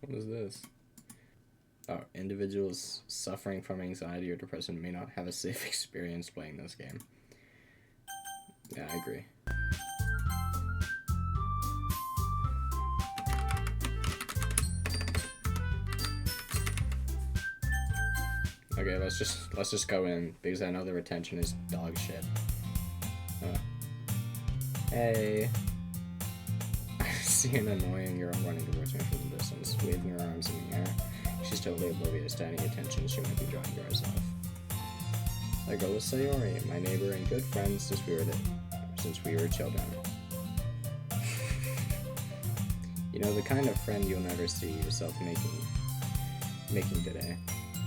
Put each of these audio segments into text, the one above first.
What is this? Oh, individuals suffering from anxiety or depression may not have a safe experience playing this game. Yeah, I agree. Okay, let's just go in because I know the retention is dog shit. Hey. I see an annoying girl running towards me from the distance, waving her arms in the air. She's totally oblivious to any attention she might be drawing to herself. I go with Sayori, my neighbor and good friend since we were children. You know, the kind of friend you'll never see yourself making today.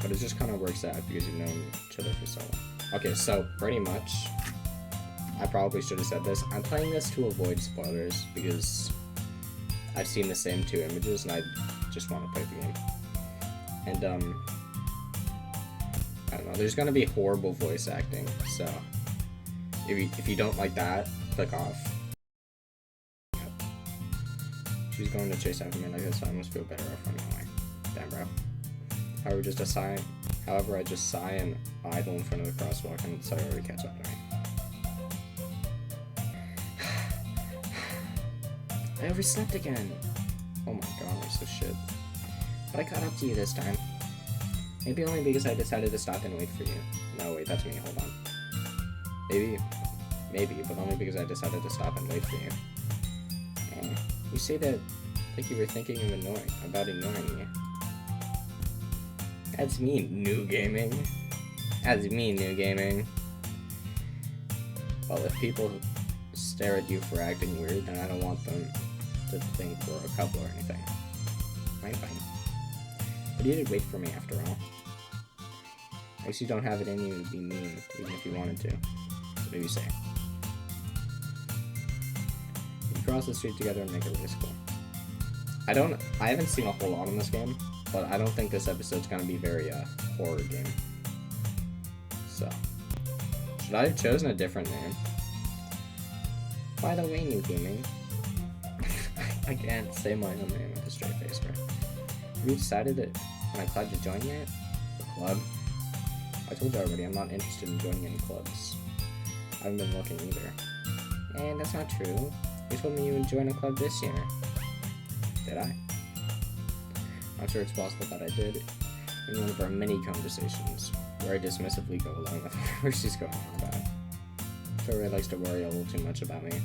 But it just kind of works out because you've known each other for so long. Okay, so pretty much, I probably should have said this. I'm playing this to avoid spoilers because I've seen the same two images and I just want to play the game. And I don't know. There's gonna be horrible voice acting, so if you don't like that, click off. Yep. She's going to chase after me like this. I must feel better off running away. Damn, bro. However, I just sigh and idle in front of the crosswalk and Sayori catch up to me. I overslept again. Oh my god, I'm so shit. But I caught up to you this time. Maybe only because I decided to stop and wait for you. No, wait, that's me. Hold on. Maybe, but only because I decided to stop and wait for you. You say that like you were thinking of about ignoring me. That's me, new gaming. That's me, new gaming. Well, if people stare at you for acting weird, then I don't want them to think we're a couple or anything. Fine. But you did wait for me after all. I guess you don't have it in you to be mean, even if you wanted to. What do you say? You cross the street together and make it really cool. I haven't seen a whole lot in this game, but I don't think this episode's gonna be very horror game. So, should I have chosen a different name? By the way, new gaming. I can't say my own name with a straight face, right? Have you decided that my club to join yet? The club? I told you already, I'm not interested in joining any clubs. I haven't been looking either. And that's not true. You told me you would join a club this year. Did I? I'm sure it's possible that I did in one of our many conversations, where I dismissively go along with whatever she's going on about. Tori likes to worry a little too much about me,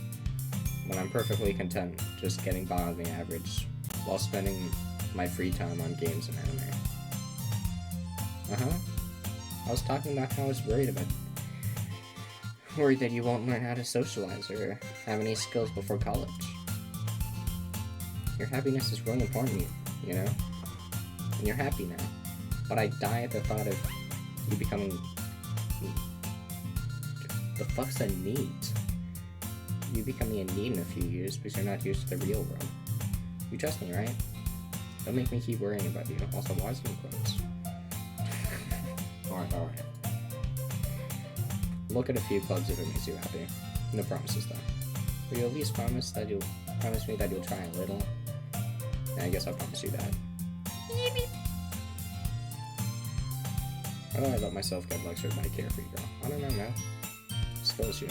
when I'm perfectly content just getting by on the average, while spending my free time on games and anime. I was talking about how I was worried that you won't learn how to socialize or have any skills before college. Your happiness is really important, you know? And you're happy now. But I die at the thought of you becoming... The fuck's a NEET? You becoming a NEET in a few years because you're not used to the real world. You trust me, right? Don't make me keep worrying about you. Also, why some quotes? Alright. Look at a few clubs if it makes you happy. No promises, though. Will you at least promise me that you'll try a little? Yeah, I guess I'll promise you that. How do I let myself get lectured by a carefree girl? I don't know, man. Skills you.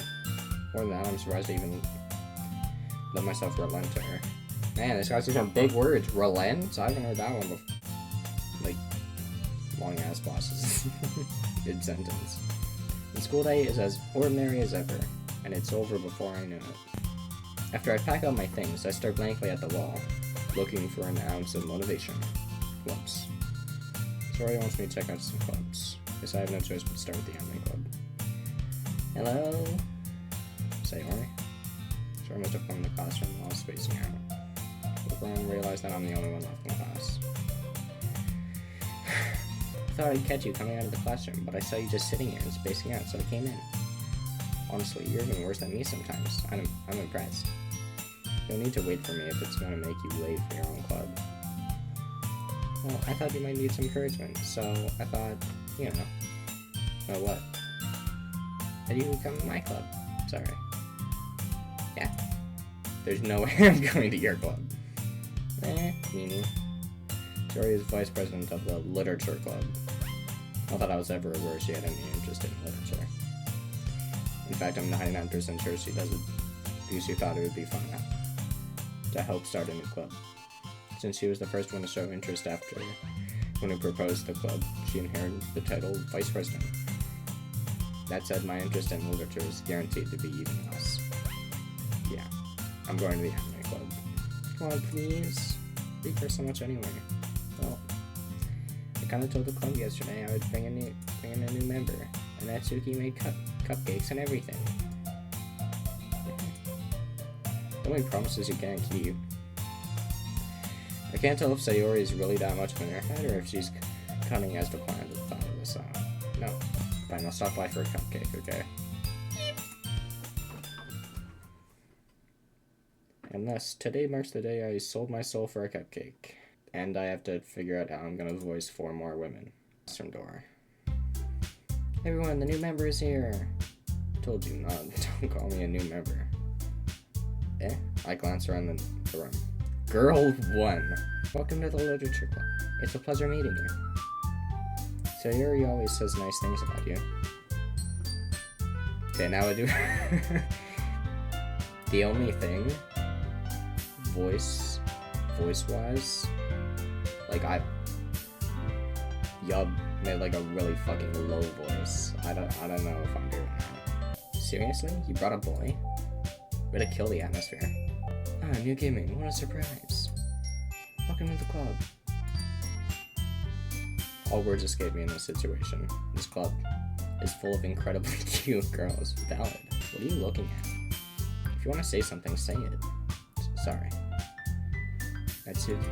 More than that, I'm surprised I even let myself relent to her. Man, this guy's using big words. Relent? I haven't heard that one before. Like, long-ass pauses. Mid-sentence. The school day is as ordinary as ever, and it's over before I know it. After I pack up my things, I stare blankly at the wall, looking for an ounce of motivation. Clubs. Sorry wants me to check out some clubs. Guess I have no choice but to start with the anime club. Hello? Sayori? Sorry must have formed the classroom while I was spacing out. Look around and realize that I'm the only one left in class. I thought I'd catch you coming out of the classroom, but I saw you just sitting here and spacing out, so I came in. Honestly, you're even worse than me sometimes. I'm impressed. You'll need to wait for me if it's going to make you late for your own club. Well, I thought you might need some encouragement, so I thought, you know. Well, what? That you would come to my club. Sorry. Yeah. There's no way I'm going to your club. Meaning. Sayori is vice president of the Literature Club. Not that I was ever aware she had any interest in literature. In fact, I'm 99% sure she does it because she thought it would be fun to help start a new club. Since she was the first one to show interest after when we proposed the club, she inherited the title Vice President. That said, my interest in literature is guaranteed to be even less. Yeah, I'm going to the anime club. Come on, please. We care so much anyway. Well, I kind of told the club yesterday I would bring in a new member, and Natsuki made cupcakes and everything. Don't make promises you can't keep. I can't tell if Sayori is really that much of an airhead or if she's cunning as to plan at the thought of this. No. Fine, I'll stop by for a cupcake, okay? And thus, today marks the day I sold my soul for a cupcake. And I have to figure out how I'm gonna voice 4 more women. From door. Everyone, the new member is here! Told you not, don't call me a new member. I glance around the room. Girl 1. Welcome to the Literature Club. It's a pleasure meeting you. Sayori always says nice things about you. Okay, now I do. The only thing, voice-wise, like Yub made like a really fucking low voice. I don't know if I'm doing that. Seriously? You brought a boy? Way to kill the atmosphere. Ah, new gaming, what a surprise. Welcome to the club. All words escape me in this situation. This club is full of incredibly cute girls. Valid. What are you looking at? If you want to say something, say it. Sorry. Natsuki.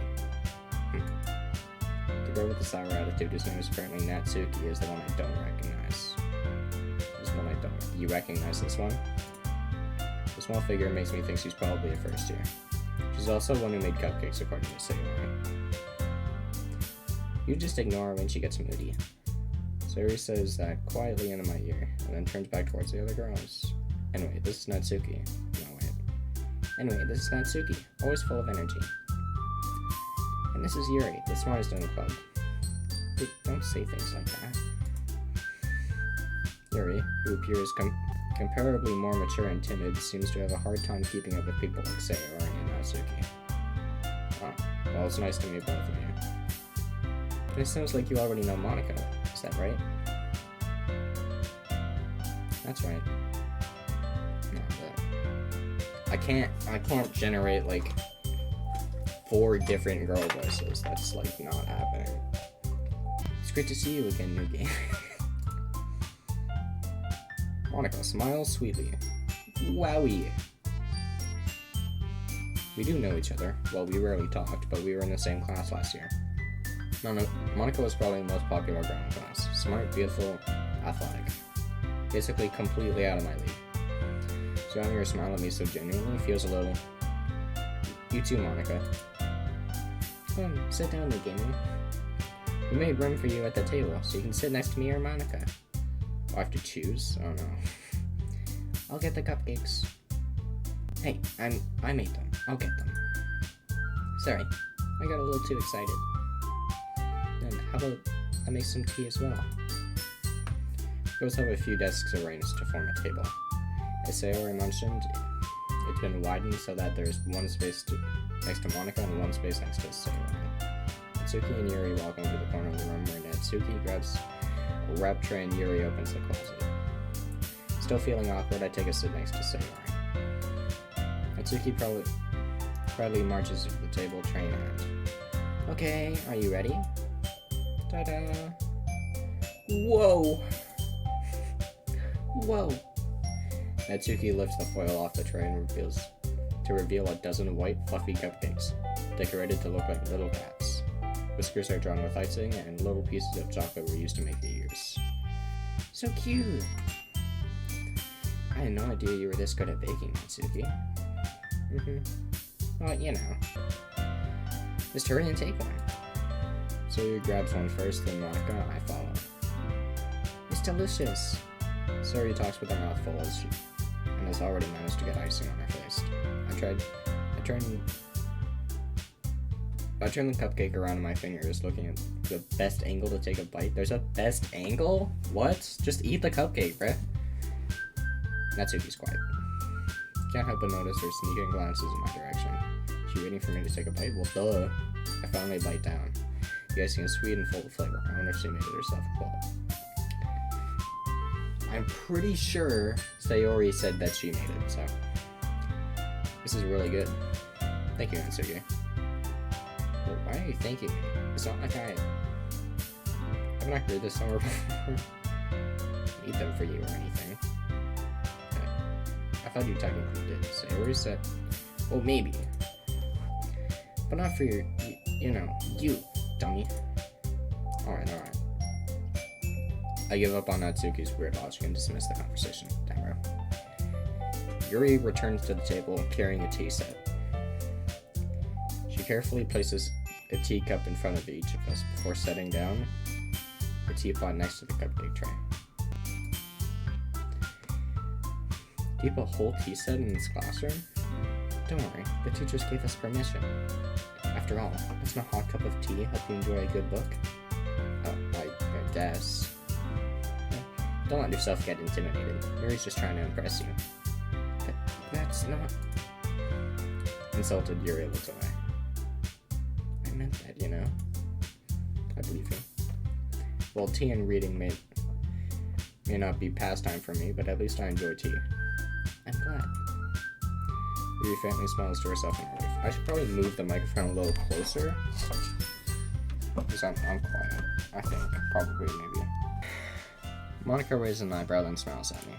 The girl with the sour attitude whose name is apparently Natsuki is the one I don't recognize. You recognize this one? The small figure makes me think she's probably a first year. She's also one who made cupcakes according to Sayori. You just ignore her when she gets moody. Sayori says that quietly into my ear, and then turns back towards the other girls. Anyway, this is Natsuki. No, wait. Anyway, this is Natsuki, always full of energy. And this is Yuri, the smartest in the club. Wait, don't say things like that. Yuri, who appears comparably more mature and timid, seems to have a hard time keeping up with people like Sayori and Natsuki. Oh, well, it's nice to meet both of you. It sounds like you already know Monica, is that right? That's right. No, I can't generate like 4 different girl voices. That's like not happening. It's great to see you again, new game. Monica smiles sweetly. Wowie. We do know each other. Well, we rarely talked, but we were in the same class last year. No, Monica was probably the most popular girl in class. Smart, beautiful, athletic. Basically completely out of my league. So having her smile at me so genuinely feels a little... You too, Monica. Come, sit down, new gamer. We made room for you at the table, so you can sit next to me or Monica. I have to choose? Oh no. I'll get the cupcakes. Hey, I made them. I'll get them. Sorry, I got a little too excited. And how about I make some tea as well? Girls have a few desks arranged to form a table. As Sayori mentioned, it's been widened so that there's one space next to Monica and one space next to Sayori. Natsuki and Yuri walk into the corner of the room where Natsuki grabs a wrap tray and Yuri opens the closet. Still feeling awkward, I take a sit next to Sayori. Natsuki proudly marches to the table, tray in hand. Okay, are you ready? Ta-da! Whoa! Whoa! Natsuki lifts the foil off the tray and reveal a dozen white, fluffy cupcakes, decorated to look like little cats. Whiskers are drawn with icing, and little pieces of chocolate were used to make the ears. So cute! I had no idea you were this good at baking, Natsuki. Well, you know. Just hurry and take one. Sayori grabs one first, then Monica, I follow. It's delicious! Sayori talks with her mouth full and has already managed to get icing on her face. I turn the cupcake around in my fingers, looking at the best angle to take a bite. There's a best angle? What? Just eat the cupcake, bruh. Natsuki's quiet. Can't help but notice her sneaking glances in my direction. She waiting for me to take a bite? Well, duh. I finally bite down. The icing is sweet and full of flavor. I wonder if she made it herself. Well, I'm pretty sure Sayori said that she made it, so this is really good. Thank you, Natsuki. Well, why are you thanking me? It's not like I haven't I heard this somewhere before. Eat them for you or anything. Okay. I thought you technically did. Sayori said, well, maybe, but not for your, you dummy. Alright. I give up on Natsuki's weird logic and dismiss the conversation. Damn, bro. Yuri returns to the table carrying a tea set. She carefully places a teacup in front of each of us before setting down the teapot next to the cupcake tray. Do you have a whole tea set in this classroom? Don't worry, the teachers gave us permission. After all, doesn't a hot cup of tea help you enjoy a good book? I guess. Don't let yourself get intimidated. Yuri's just trying to impress you. That's not... Insulted, Yuri looks away. I meant that, I believe you. Well, tea and reading may not be pastime for me, but at least I enjoy tea. I'm glad. Yuri faintly smiles to herself in relief. I should probably move the microphone a little closer. Because I'm quiet. I think. Probably, maybe. Monika raises an eyebrow and smiles at me.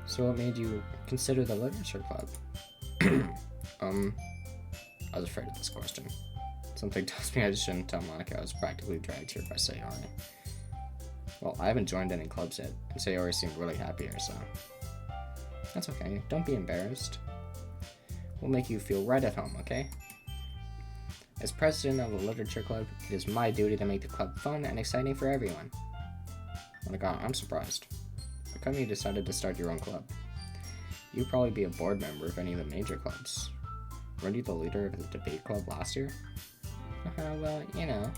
So what made you consider the literature club? I was afraid of this question. Something tells me I shouldn't tell Monika I was practically dragged here by Sayori. Well, I haven't joined any clubs yet, and Sayori seemed really happy here, so... That's okay, don't be embarrassed. We'll make you feel right at home, okay? As president of the literature club, it is my duty to make the club fun and exciting for everyone. Oh my god, I'm surprised. How come you decided to start your own club? You'd probably be a board member of any of the major clubs. Weren't you the leader of the debate club last year? Well, To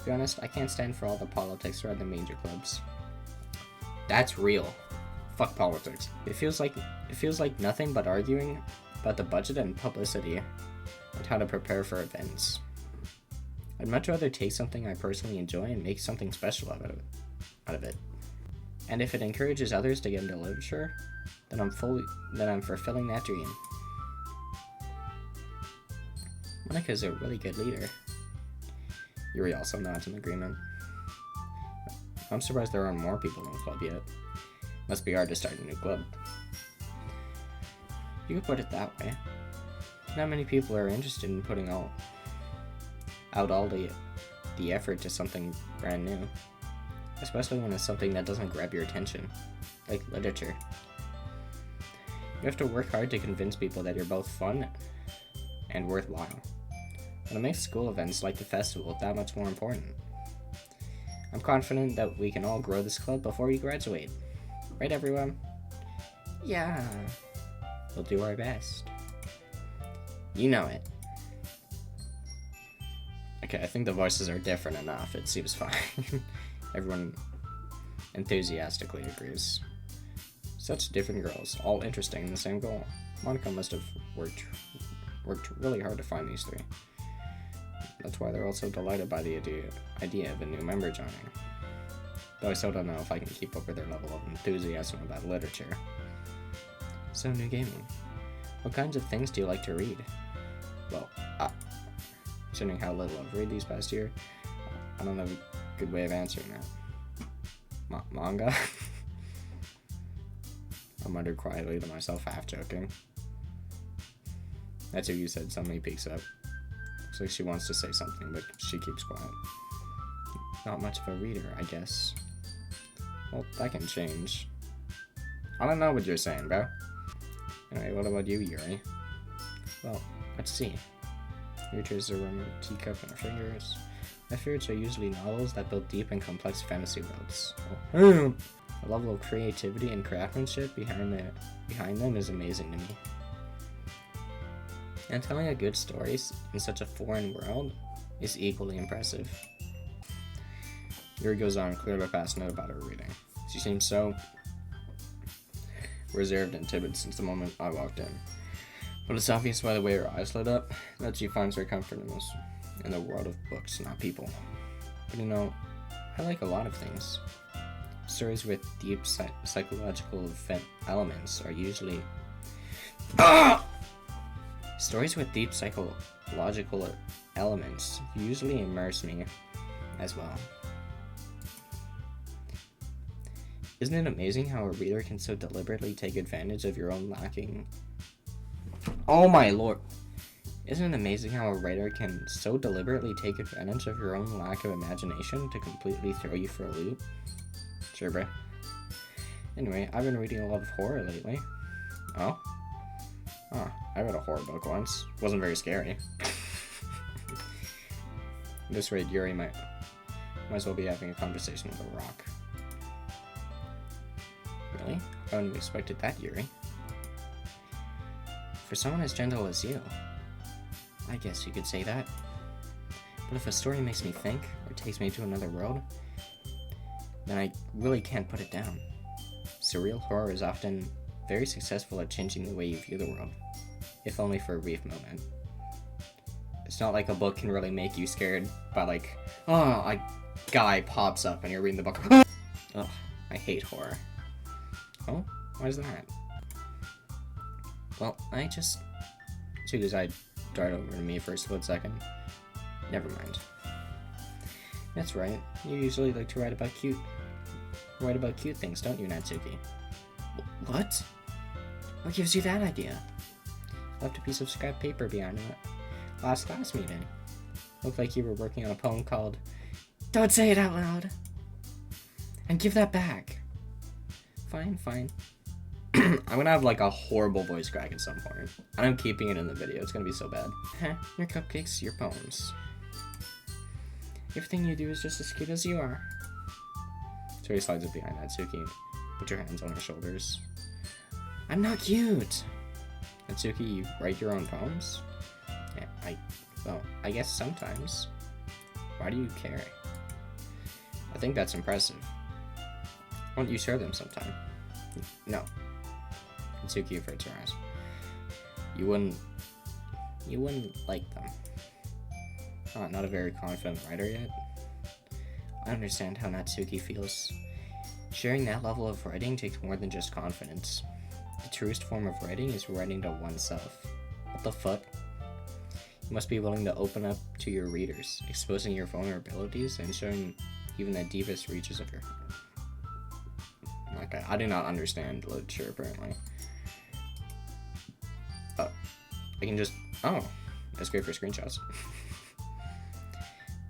be honest, I can't stand for all the politics around the major clubs. That's real. Fuck politics. It feels like nothing but arguing about the budget and publicity and how to prepare for events. I'd much rather take something I personally enjoy and make something special out of it. And if it encourages others to get into literature, then I'm fulfilling that dream. Monika's a really good leader. Yuri also nods in agreement. I'm surprised there aren't more people in the club yet. Must be hard to start a new club. You could put it that way. Not many people are interested in putting out all the effort to something brand new. Especially when it's something that doesn't grab your attention, like literature. You have to work hard to convince people that you're both fun and worthwhile. And it makes school events like the festival that much more important. I'm confident that we can all grow this club before we graduate. Right, everyone? Yeah. We'll do our best. You know it. Okay, I think the voices are different enough. It seems fine. Everyone enthusiastically agrees. Such different girls, all interesting in the same goal. Monika must have worked really hard to find these three. That's why they're all so delighted by the idea of a new member joining. Though I still don't know if I can keep up with their level of enthusiasm about literature. So, new gaming. What kinds of things do you like to read? Well, considering how little I've read these past year, I don't have a good way of answering that. Manga? I muttered quietly to myself, half joking. That's who you said suddenly peeks up. Looks like she wants to say something, but she keeps quiet. Not much of a reader, I guess. Well, that can change. I don't know what you're saying, bro. Anyway, what about you, Yuri? Well, let's see. Your traces a warm teacup in her fingers. My favorites are usually novels that build deep and complex fantasy worlds. The level of creativity and craftsmanship behind them is amazing to me. And telling a good story in such a foreign world is equally impressive. Yuri goes on, cleared a fast note about her reading. She seems so reserved and timid since the moment I walked in. But it's obvious by the way her eyes lit up that she finds her comfort in the world of books, not people. But you know, I like a lot of things. Stories with deep psychological elements are usually... Stories with deep psychological elements usually immerse me as well. Isn't it amazing how a reader can so deliberately take advantage of your own lacking... Oh my lord! Isn't it amazing how a writer can so deliberately take advantage of your own lack of imagination to completely throw you for a loop? Sure, bruh. Anyway, I've been reading a lot of horror lately. Oh? Oh, I read a horror book once. Wasn't very scary. At this rate, Yuri might as well be having a conversation with a rock. Really? I wouldn't have expected that, Yuri. For someone as gentle as you, I guess you could say that. But if a story makes me think, or takes me to another world, then I really can't put it down. Surreal horror is often very successful at changing the way you view the world, if only for a brief moment. It's not like a book can really make you scared by like, oh, a guy pops up and you're reading the book. Ugh, I hate horror. Oh, why is that? Well, Tsuku's eye darted over to me for a split second. Never mind. That's right, you usually like to write about cute things, don't you, Natsuki? What? What gives you that idea? Left a piece of scrap paper behind at last class meeting. Looked like you were working on a poem called Don't Say It Out Loud! And give that back! Fine. I'm gonna have like a horrible voice crack at some point. And I'm keeping it in the video, it's gonna be so bad. Your cupcakes, your poems. Everything you do is just as cute as you are. So he slides up behind Natsuki. Put your hands on her shoulders. I'm not cute! Natsuki, you write your own poems? Yeah, I guess sometimes. Why do you care? I think that's impressive. Why don't you share them sometime? No. Natsuki averts her eyes. You wouldn't like them. Oh, not a very confident writer yet? I understand how Natsuki feels. Sharing that level of writing takes more than just confidence. The truest form of writing is writing to oneself. What the fuck? You must be willing to open up to your readers, exposing your vulnerabilities and showing even the deepest reaches of your heart. Okay, I do not understand literature, apparently. I can just... Oh, that's great for screenshots.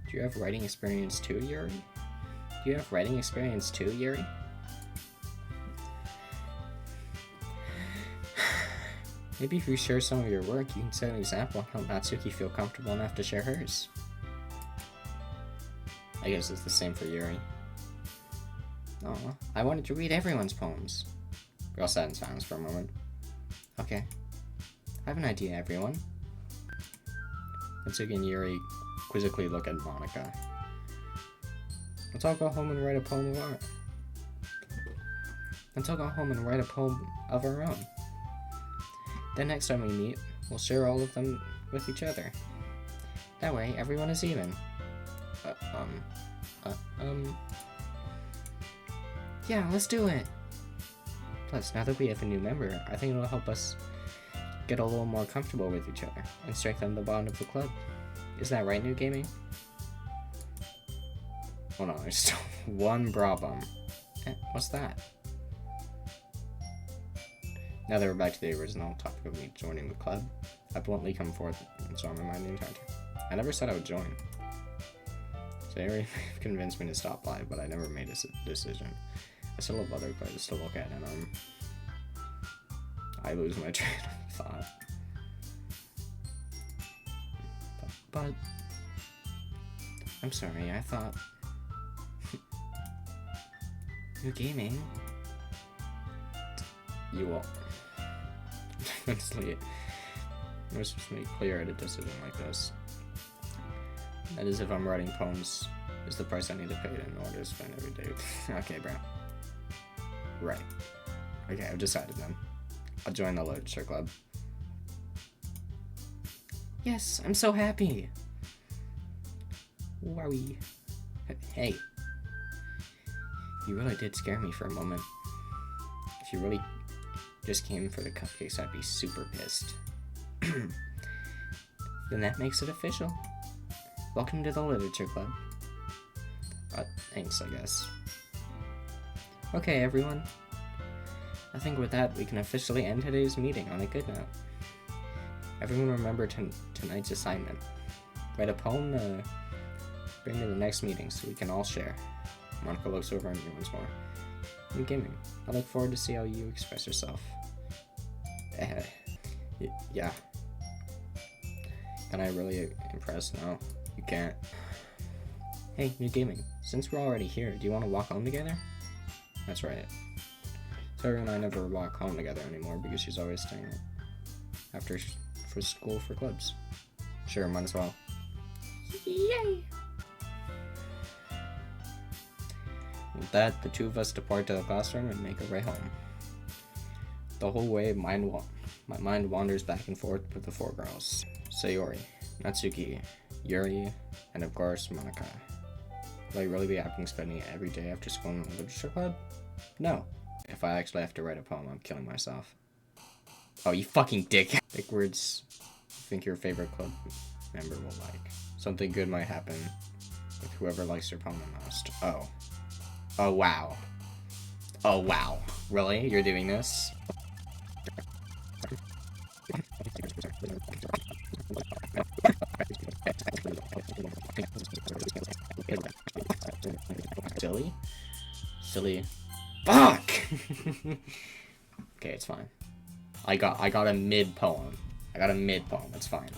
Do you have writing experience too, Yuri? Maybe if you share some of your work, you can set an example on how Natsuki feel comfortable enough to share hers. I guess it's the same for Yuri. Aw, I wanted to read everyone's poems. We all sat in silence for a moment. Okay. I have an idea, everyone. Natsuki and Yuri quizzically look at Monika. Let's all go home and write a poem of our own. Then next time we meet, we'll share all of them with each other. That way, everyone is even. Yeah, let's do it! Plus, now that we have a new member, I think it'll help us get a little more comfortable with each other and strengthen the bond of the club. Is that right, New Gaming? Hold on, there's still one problem. What's that? Now that we're back to the original topic of me joining the club, I bluntly come forth and so I'm reminding the entire time. I never said I would join. So Yuri convinced me to stop by, but I never made a decision. I still have other players to look at, and I lose my train of thought. But I'm sorry, I thought New Gaming. You will. Honestly, Let's just make clear a decision like this. That is, if I'm writing poems, is the price I need to pay in order to spend every day. Okay, bro. Right. Okay, I've decided then. I'll join the literature club. Yes, I'm so happy. Wowie. Hey. You really did scare me for a moment. If you really just came for the cupcakes, I'd be super pissed. Then that makes it official. Welcome to the literature club. Thanks, I guess. Okay, everyone. I think with that, we can officially end today's meeting on a good note. Everyone remember tonight's assignment. Write a poem to bring to the next meeting so we can all share. Monica looks over at me once more. New gaming. I look forward to see how you express yourself. Yeah. Can I really impress? No, you can't. Hey, new gaming. Since we're already here, do you want to walk home together? That's right. Sarah and I never walk home together anymore because she's always staying after for school for clubs. Sure, might as well. Yay! With that, the two of us depart to the classroom and make our way home. The whole way, my mind wanders back and forth with the four girls. Sayori, Natsuki, Yuri, and of course, Monica. Will I really be having spending every day after school in the literature club? No. If I actually have to write a poem, I'm killing myself. Oh, you fucking dick. Thick words you think your favorite club member will like. Something good might happen with whoever likes your poem the most. Oh. Oh, wow. Oh, wow. Really? You're doing this? Silly. Fuck! Okay, it's fine. I got a mid poem. It's fine.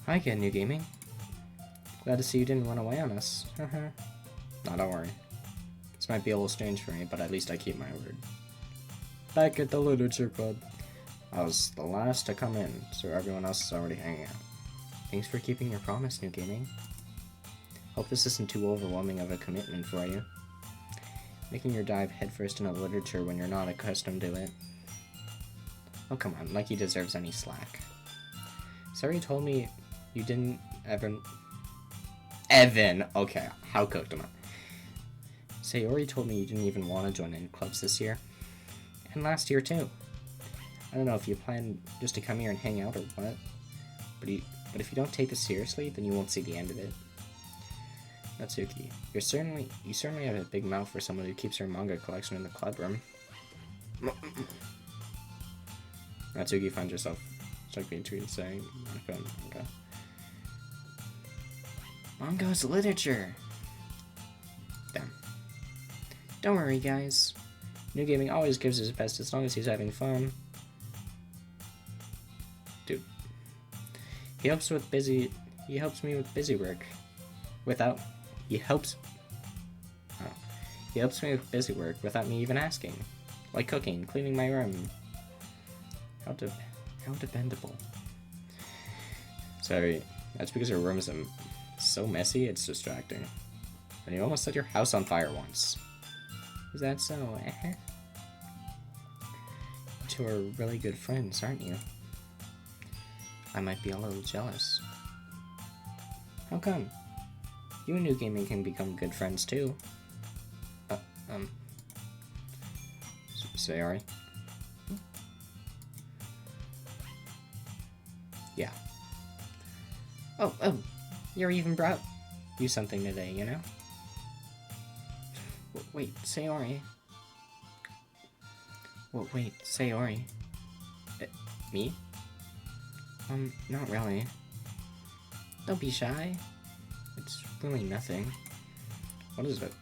Hi again, new gaming. Glad to see you didn't run away on us. No, don't worry. This might be a little strange for me, but at least I keep my word. Back at the literature club. I was the last to come in, so everyone else is already hanging out. Thanks for keeping your promise, new gaming. Hope this isn't too overwhelming of a commitment for you. Making your dive headfirst into literature when you're not accustomed to it. Oh, come on, like he deserves any slack. Sorry you told me you didn't Evan! Okay, how cooked am I? Sayori told me you didn't even want to join any clubs this year. And last year, too. I don't know if you plan just to come here and hang out or what, but if you don't take this seriously, then you won't see the end of it. Natsuki, you certainly have a big mouth for someone who keeps her manga collection in the club room. Natsuki finds herself stuck between saying Monica and manga. Manga's literature! Damn. Don't worry, guys. New Gaming always gives his best as long as he's having fun. Dude. He helps me with busy work. He helps me with busy work without me even asking. Like cooking, cleaning my room. How dependable. Sorry, that's because your room is so messy, it's distracting. And you almost set your house on fire once. Is that so? You two are really good friends, aren't you? I might be a little jealous. How come? You and New Gaming can become good friends too. Sayori? Yeah. Oh, you're even brought you something today, you know? Wait, Sayori. Wait, Sayori. Me? Not really. Don't be shy. It's really nothing. What is it?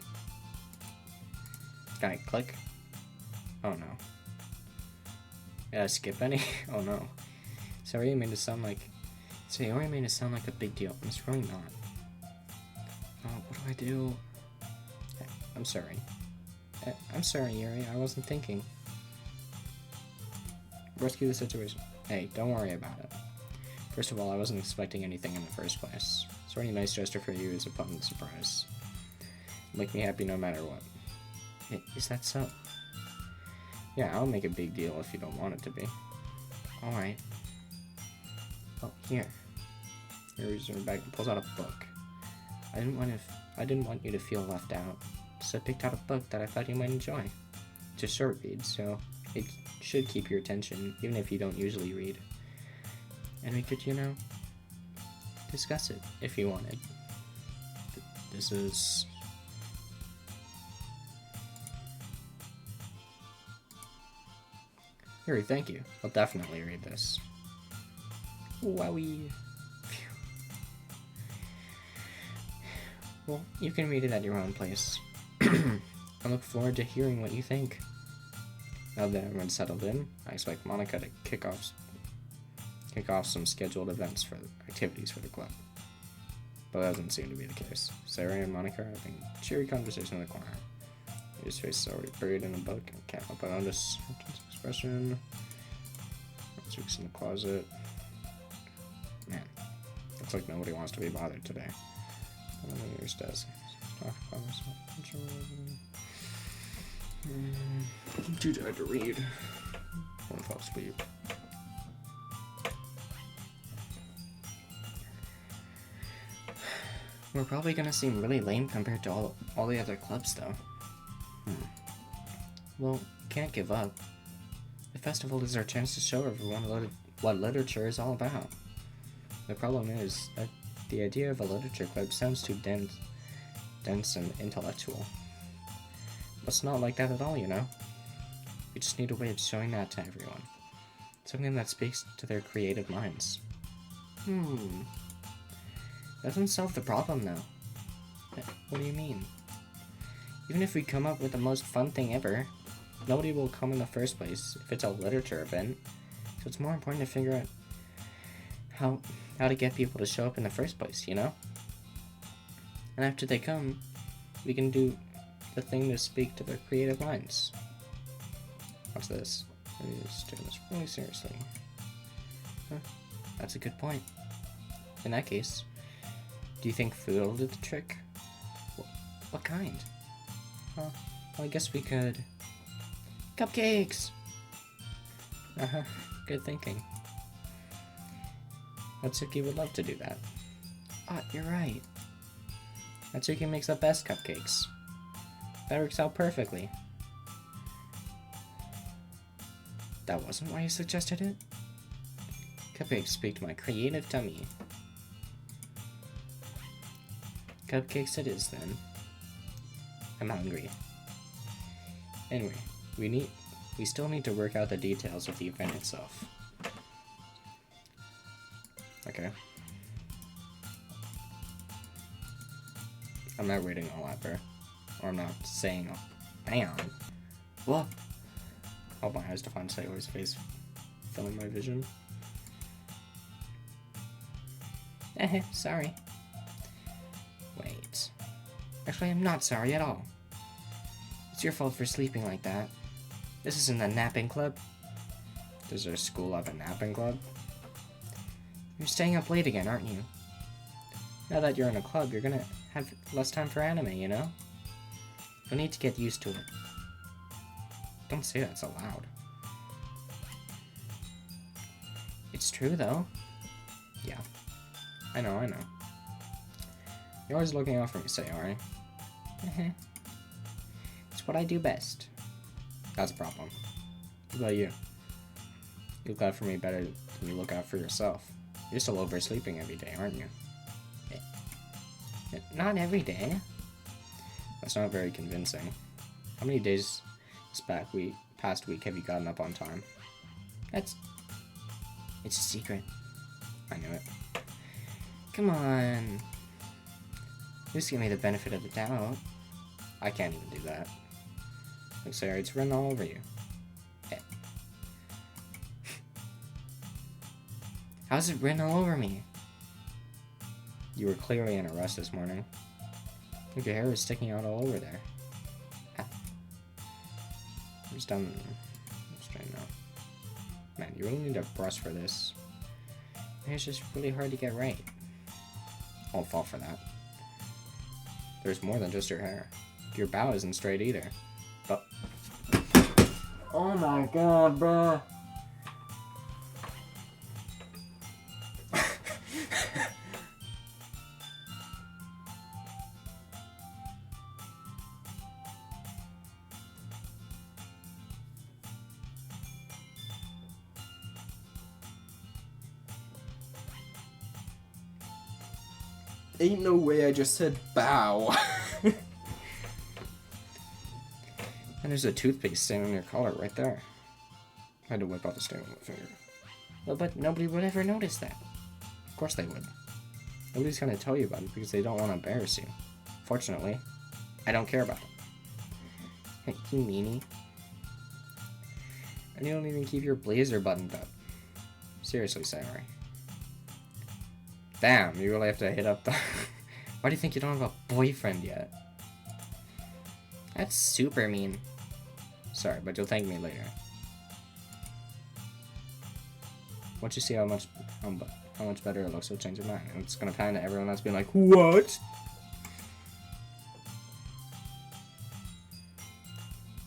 Can I click? Oh no. Did I skip any? Oh no. Sayori made it sound like a big deal. It's really not. Oh, what do? I'm sorry. I'm sorry, Yuri. I wasn't thinking. Rescue the situation. Hey, don't worry about it. First of all, I wasn't expecting anything in the first place, so any nice gesture for you is a pleasant surprise. Make me happy no matter what. Is that so? Yeah, I'll make a big deal if you don't want it to be. Alright. Well, here. Here he's in her bag and pulls out a book. I didn't want you to feel left out, so I picked out a book that I thought you might enjoy. It's a short read, so it should keep your attention, even if you don't usually read. And we could, discuss it if you wanted. This is... Harry, thank you. I'll definitely read this. Wowie. Well, you can read it at your own place. I look forward to hearing what you think. Now that everyone's settled in, I expect Monica to kick off some scheduled activities for the club. But that doesn't seem to be the case. Sarah and Monica are having a cheery conversation in the corner. His face is already buried in a book and can't help but notice his expression. Cheeks in the closet. Man, looks like nobody wants to be bothered today. I'm on your desk. I'm too tired to read. I want to fall asleep. We're probably gonna seem really lame compared to all the other clubs, though. Well, can't give up. The festival is our chance to show everyone what literature is all about. The problem is that the idea of a literature club sounds too dense and intellectual. But it's not like that at all, We just need a way of showing that to everyone. Something that speaks to their creative minds. Doesn't solve the problem, though. What do you mean? Even if we come up with the most fun thing ever, nobody will come in the first place if it's a literature event. So it's more important to figure out how to get people to show up in the first place, And after they come, we can do the thing to speak to their creative minds. What's this? He's taking this really seriously. Huh? That's a good point. In that case, do you think food will do the trick? What kind? Well, I guess we could... Cupcakes! Good thinking. Natsuki would love to do that. You're right. Natsuki makes the best cupcakes. That works out perfectly. That wasn't why you suggested it? Cupcakes speak to my creative tummy. Cupcakes it is, then. I'm hungry. Anyway, we still need to work out the details of the event itself. Okay. I'm not reading all that, or I'm not saying, bam. What? Hold my eyes to find Sailor's face filling my vision. Sorry. Wait. Actually, I'm not sorry at all. It's your fault for sleeping like that. This isn't the napping club. Does our school have a napping club? You're staying up late again, aren't you? Now that you're in a club, you're gonna have less time for anime, You'll need to get used to it. Don't say that so loud. It's true, though. Yeah. I know. You're always looking out for me, Sayori. It's what I do best. That's a problem. What about you? You look out for me better than you look out for yourself. You're still oversleeping every day, aren't you? Not every day. That's not very convincing. How many days this past week have you gotten up on time? It's a secret. I knew it. Come on. Just give me the benefit of the doubt. I can't even do that. Look, Sarah, it's written all over you. How's it written all over me? You were clearly in a rush this morning. Look, your hair is sticking out all over there. I'm just done. Straighten out. Man, you really need a brush for this. It's just really hard to get right. I won't fall for that. There's more than just your hair. Your bow isn't straight either. But... Oh my god, bruh. Ain't no way I just said bow. And there's a toothpaste stain on your collar right there. I had to wipe out the stain with my finger. Well, but nobody would ever notice that. Of course they would. Nobody's gonna tell you about it because they don't want to embarrass you. Fortunately, I don't care about it. Hey, you meanie. And you don't even keep your blazer buttoned up. Seriously, Samurai. Damn, you really have to hit up the... Why do you think you don't have a boyfriend yet? That's super mean. Sorry, but you'll thank me later. Once you see how much better it looks, you'll change your mind. And it's gonna pan to everyone else being like, what?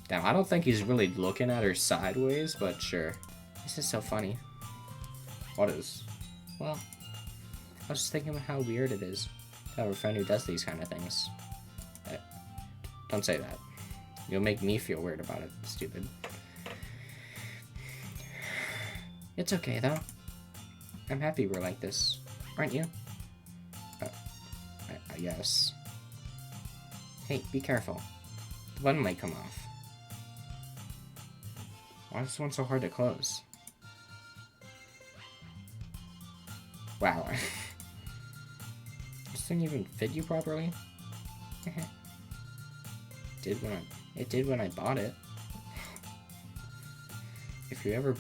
Damn, I don't think he's really looking at her sideways, but sure. This is so funny. What is? Well... I was just thinking about how weird it is to have a friend who does these kind of things. Don't say that. You'll make me feel weird about it, stupid. It's okay, though. I'm happy we're like this. Aren't you? I guess. Hey, be careful. The button might come off. Why is this one so hard to close? Wow. This thing even fit you properly? It did when I bought it. If you ever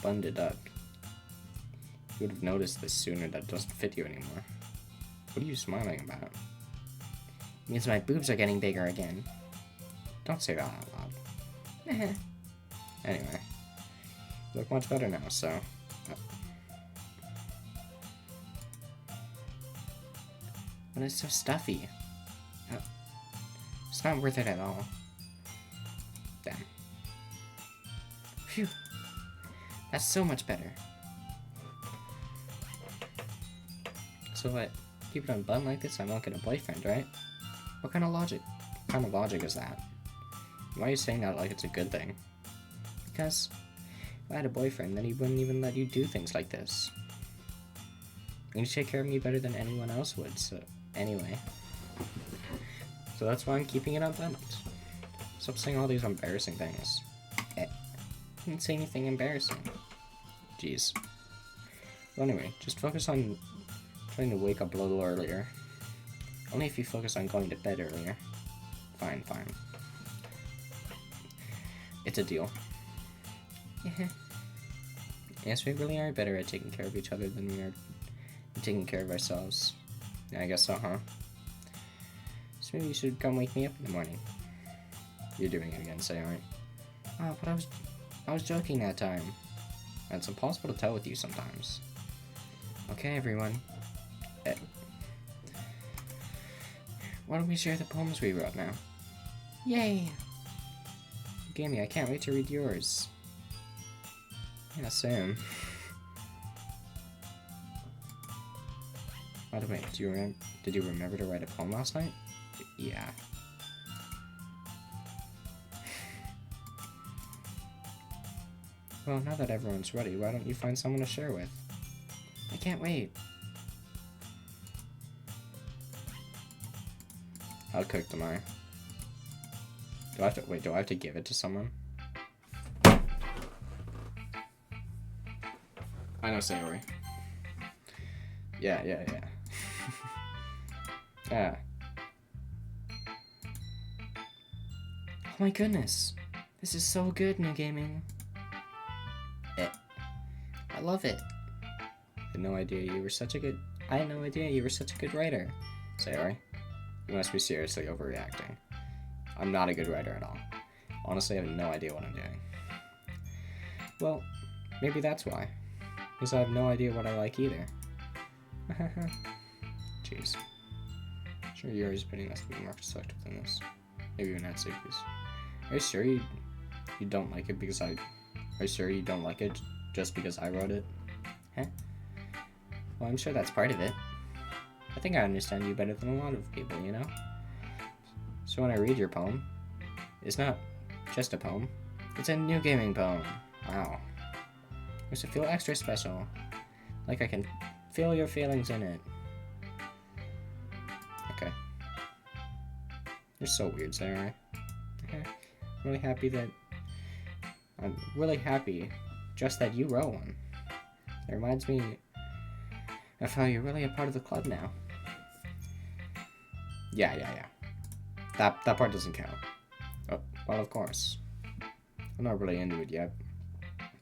bunned a duck, you would have noticed this sooner that it doesn't fit you anymore. What are you smiling about? It means my boobs are getting bigger again. Don't say that out loud. Anyway, you look much better now, so... But it's so stuffy. It's not worth it at all. Damn. Phew. That's so much better. So what? Keep it unbuttoned like this, I won't get a boyfriend, right? What kind of logic? What kind of logic is that? Why are you saying that like it's a good thing? Because if I had a boyfriend, then he wouldn't even let you do things like this. And you take care of me better than anyone else would, so... Anyway. So that's why I'm keeping it unbuttoned. Stop saying all these embarrassing things. I didn't say anything embarrassing. Jeez. Well, anyway, just focus on trying to wake up a little earlier. Only if you focus on going to bed earlier. Fine, fine. It's a deal. Yes, we really are better at taking care of each other than we are taking care of ourselves. Yeah, I guess so, huh? So maybe you should come wake me up in the morning. You're doing it again, say, alright? Oh, but I was joking that time. It's impossible to tell with you sometimes. Okay, everyone. Why don't we share the poems we wrote now? Yay! Gammy, I can't wait to read yours. Yeah, same. By the way, did you remember to write a poem last night? Yeah. Well, now that everyone's ready, why don't you find someone to share with? I can't wait. I'll cook tomorrow. Do I have to give it to someone? I know Sayori. Yeah. Yeah. Oh my goodness. This is so good, New Gaming. I love it. I had no idea you were such a good writer. Sayori, you must be seriously overreacting. I'm not a good writer at all. Honestly, I have no idea what I'm doing. Well, maybe that's why. Because I have no idea what I like either. Jeez. Sure, Yuri's opinion has to be more selective than this. Maybe even add safeties. Are you sure you don't like it because Are you sure you don't like it just because I wrote it? Huh? Well, I'm sure that's part of it. I think I understand you better than a lot of people, you know? So when I read your poem, it's not just a poem. It's a new gaming poem. Wow. Makes it feel extra special. Like I can feel your feelings in it. Okay. You're so weird, Sarai. I'm really happy just that you wrote one. It reminds me of how you're really a part of the club now. Yeah. That part doesn't count. Oh, well, of course. I'm not really into it yet.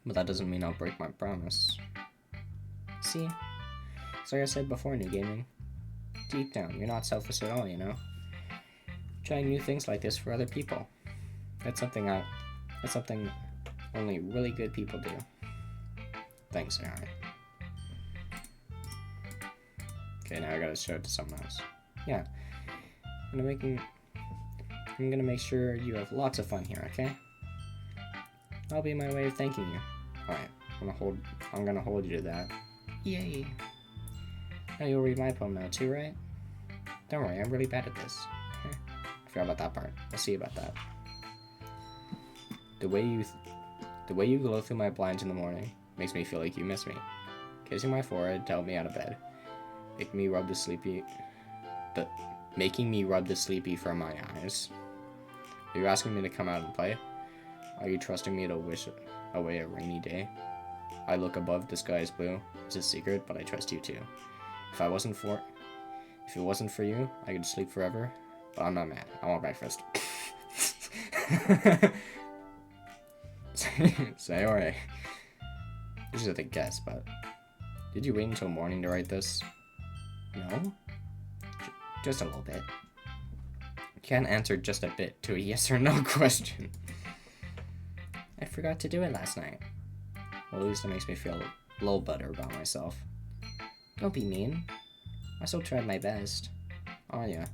But that doesn't mean I'll break my promise. See? So like I said before, New Gaming. Deep down, you're not selfish at all, you know? Trying new things like this for other people. That's something only really good people do. Thanks, Aaron. Okay, now I gotta show it to someone else. Yeah. I'm gonna make sure you have lots of fun here, okay? That'll be my way of thanking you. Alright, I'm gonna hold you to that. Yay. Now you'll read my poem now too, right? Don't worry, I'm really bad at this. I forgot about that part. We'll see about that. The way you glow through my blinds in the morning makes me feel like you miss me. Kissing my forehead to help me out of bed. Making me rub the sleepy from my eyes. Are you asking me to come out and play? Are you trusting me to wish away a rainy day? I look above, the sky is blue. It's a secret, but I trust you too. If it wasn't for you, I could sleep forever. But I'm not mad. I want breakfast. Say alright. This is a guess, but did you wait until morning to write this? No? Just a little bit. You can't answer just a bit to a yes or no question. I forgot to do it last night. Well, at least it makes me feel a little better about myself. Don't be mean. I still tried my best. Oh yeah.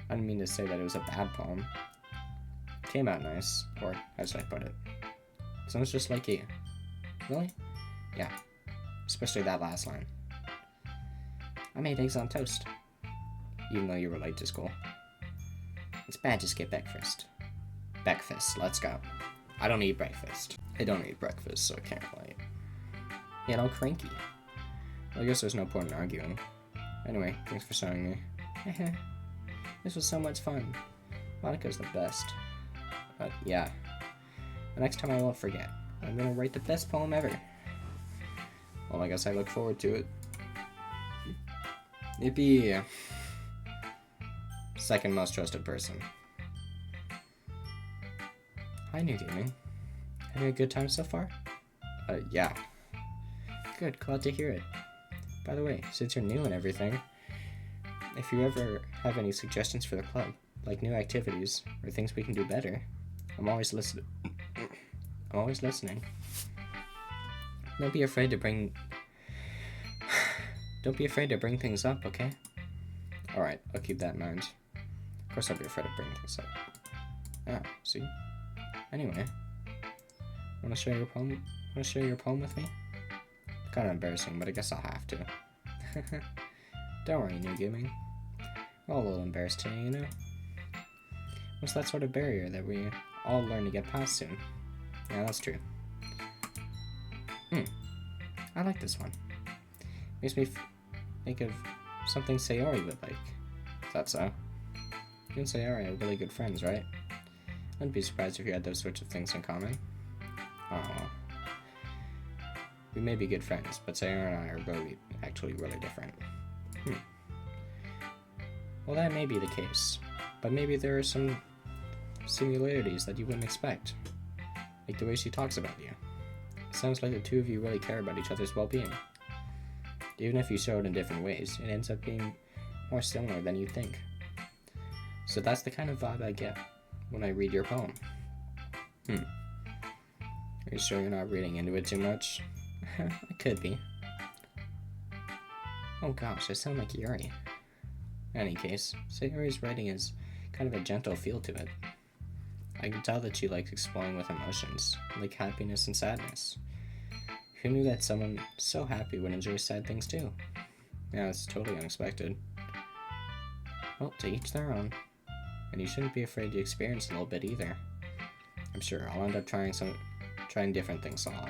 I didn't mean to say that it was a bad poem. It came out nice, or how should I put it? Sounds just like you. Really? Yeah. Especially that last line. I made eggs on toast. Even though you were late to school. It's bad to skip breakfast. Breakfast, let's go. I don't eat breakfast. I don't eat breakfast, so I can't relate. Yet all cranky. Well, I guess there's no point in arguing. Anyway, thanks for showing me. This was so much fun. Monica's the best. Yeah. The next time I won't forget. I'm gonna write the best poem ever. Well, I guess I look forward to it. Yippee. Second most trusted person. Hi, New Gaming. Having a good time so far? Yeah. Good, glad to hear it. By the way, since you're new and everything, if you ever have any suggestions for the club, like new activities or things we can do better, I'm always listening. Don't be afraid to bring things up, okay? Alright, I'll keep that in mind. Of course I'll be afraid to bring things up. Ah, see? Anyway, wanna share your poem with me? Kinda embarrassing, but I guess I'll have to. Don't worry, New Gaming. We're all a little embarrassed today, you know? What's that sort of barrier that we all learn to get past soon? Yeah, that's true. I like this one. Makes me think of something Sayori would like. Is that so? You and Sayori are really good friends, right? I wouldn't be surprised if you had those sorts of things in common. Oh. We may be good friends, but Sayori and I are actually really different. Well, that may be the case, but maybe there are some similarities that you wouldn't expect. Like the way she talks about you. It sounds like the two of you really care about each other's well-being. Even if you show it in different ways, it ends up being more similar than you think. So that's the kind of vibe I get when I read your poem. Are you sure you're not reading into it too much? It could be. Oh gosh, I sound like Yuri. In any case, Sayori's writing has kind of a gentle feel to it. I can tell that she likes exploring with emotions, like happiness and sadness. Who knew that someone so happy would enjoy sad things too? Yeah, it's totally unexpected. Well, to each their own. And you shouldn't be afraid to experience a little bit either. I'm sure I'll end up trying different things a lot.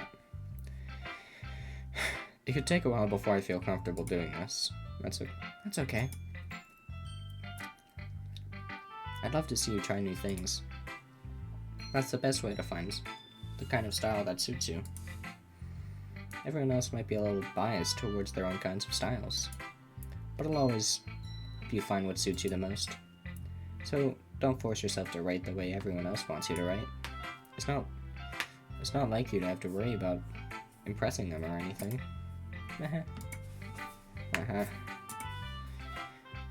It could take a while before I feel comfortable doing this. That's okay. I'd love to see you try new things. That's the best way to find the kind of style that suits you. Everyone else might be a little biased towards their own kinds of styles, but it'll always help you find what suits you the most. So don't force yourself to write the way everyone else wants you to write. It's not like you to have to worry about impressing them or anything.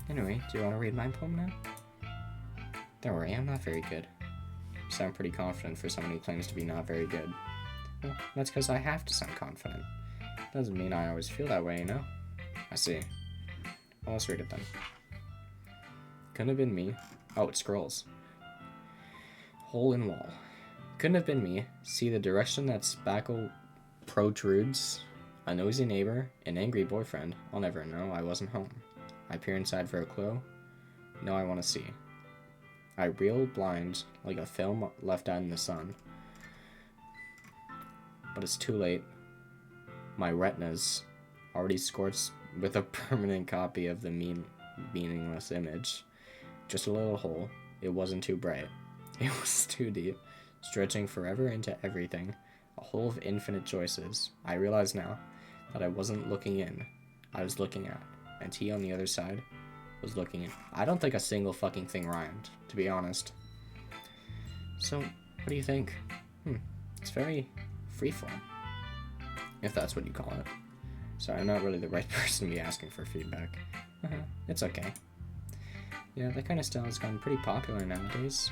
Anyway, do you want to read my poem now? Don't worry, I'm not very good. You sound pretty confident for someone who claims to be not very good. Well, that's because I have to sound confident. Doesn't mean I always feel that way, you know? I see. Well, let's read it then. Couldn't have been me. Oh, it scrolls. Hole in wall. Couldn't have been me. See the direction that spackle protrudes. A nosy neighbor, an angry boyfriend. I'll never know. I wasn't home. I peer inside for a clue. No, I want to see. I reel blind like a film left out in the sun. But it's too late. My retina's already scorched with a permanent copy of the meaningless image. Just a little hole. It wasn't too bright. It was too deep, stretching forever into everything. A hole of infinite choices. I realize now that I wasn't looking in. I was looking at. And he on the other side was looking in. I don't think a single fucking thing rhymed, to be honest. So, what do you think? It's very freeform, if that's what you call it. Sorry, I'm not really the right person to be asking for feedback. It's okay. Yeah, that kind of style has gotten pretty popular nowadays.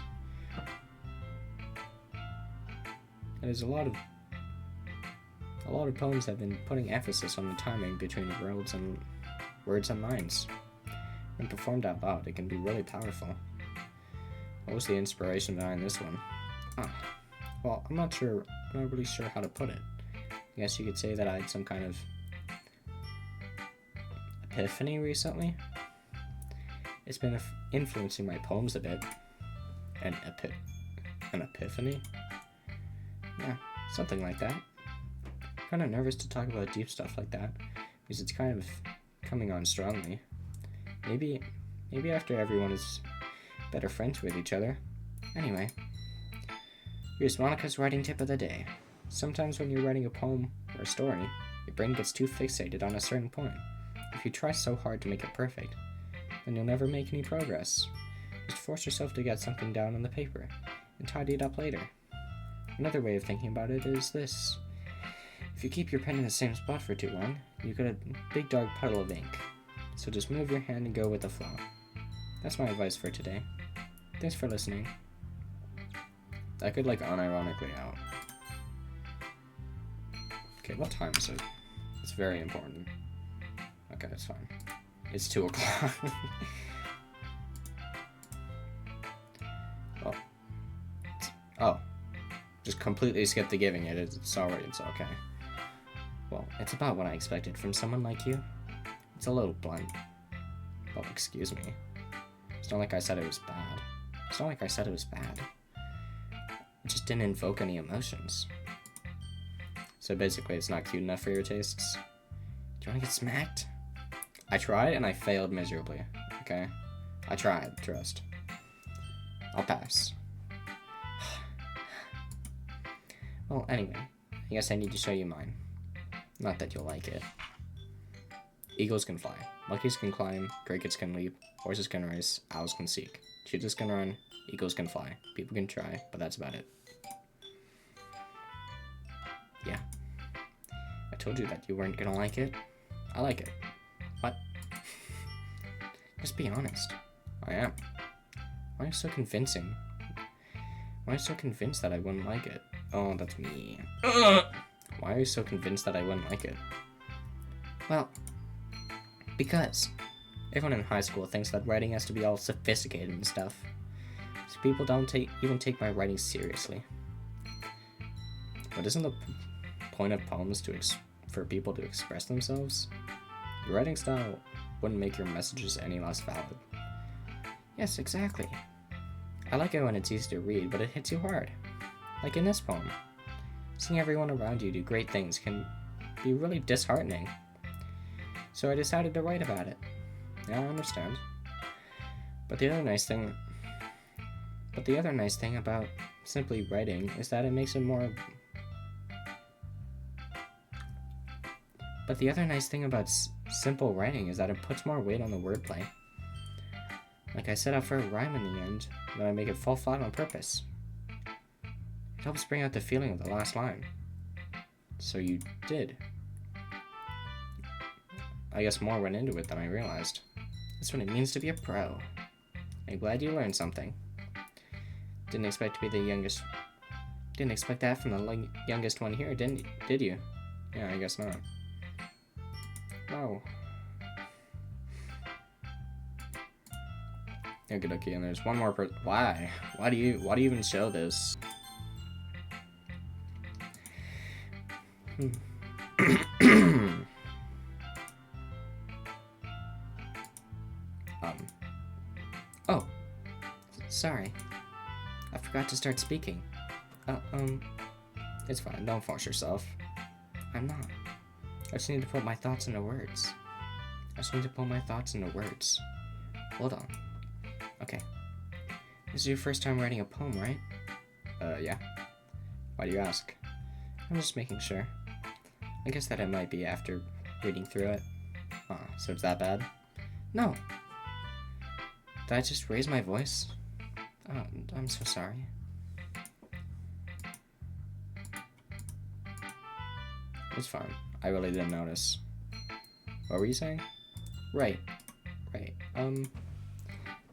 There's a lot of poems have been putting emphasis on the timing between words and lines. When performed out loud, it can be really powerful. What was the inspiration behind this one? Well, I'm not really sure how to put it. I guess you could say that I had some kind of epiphany recently. It's been influencing my poems a bit. An epiphany? Yeah, something like that. I'm kind of nervous to talk about deep stuff like that, because it's kind of coming on strongly. Maybe after everyone is better friends with each other. Anyway, here's Monica's writing tip of the day. Sometimes when you're writing a poem or a story, your brain gets too fixated on a certain point. If you try so hard to make it perfect, then you'll never make any progress. Just force yourself to get something down on the paper and tidy it up later. Another way of thinking about it is this. If you keep your pen in the same spot for too long, you get a big dark puddle of ink. So just move your hand and go with the flow. That's my advice for today. Thanks for listening. I could unironically out. Okay, what time is it? It's very important. Okay, it's fine. It's 2 o'clock. Just completely skip the giving it. It's okay. Well, it's about what I expected from someone like you. It's a little blunt. Oh, excuse me. It's not like I said it was bad. It just didn't invoke any emotions. So basically, it's not cute enough for your tastes. Do you want to get smacked? I tried and I failed miserably, okay? I tried, trust. I'll pass. Well, anyway, I guess I need to show you mine. Not that you'll like it. Eagles can fly. Monkeys can climb. Crickets can leap. Horses can race. Owls can seek. Cheetahs can run. Eagles can fly. People can try, but that's about it. Yeah. I told you that you weren't gonna like it. I like it. What? Just be honest. I am. Why are you so convincing? Why are you so convinced that I wouldn't like it? Oh, that's me. Why Why are you so convinced that I wouldn't like it? Well, because everyone in high school thinks that writing has to be all sophisticated and stuff. So people don't even take my writing seriously. But isn't the point of poems for people to express themselves? Your writing style wouldn't make your messages any less valid. Yes, exactly. I like it when it's easy to read, but it hits you hard. Like in this poem. Seeing everyone around you do great things can be really disheartening. So I decided to write about it. Yeah, I understand. But the other nice thing about simply writing is that it makes it more... But the other nice thing about simple writing is that it puts more weight on the wordplay. Like I set out for a rhyme in the end, then I make it fall flat on purpose. It helps bring out the feeling of the last line. So you did. I guess more went into it than I realized. That's what it means to be a pro. I'm glad you learned something. Didn't expect to be the youngest. Didn't expect that from the youngest one here, did you? Yeah, I guess not. Oh. Doki Doki, and there's one more why? Why do you even show this? Oh. Sorry. I forgot to start speaking. It's fine, don't force yourself. I'm not. I just need to put my thoughts into words. Hold on. Okay. This is your first time writing a poem, right? Yeah. Why do you ask? I'm just making sure. I guess that it might be after reading through it. Oh, so it's that bad? No. Did I just raise my voice? Oh, I'm so sorry. It's fine. I really didn't notice. What were you saying? Right.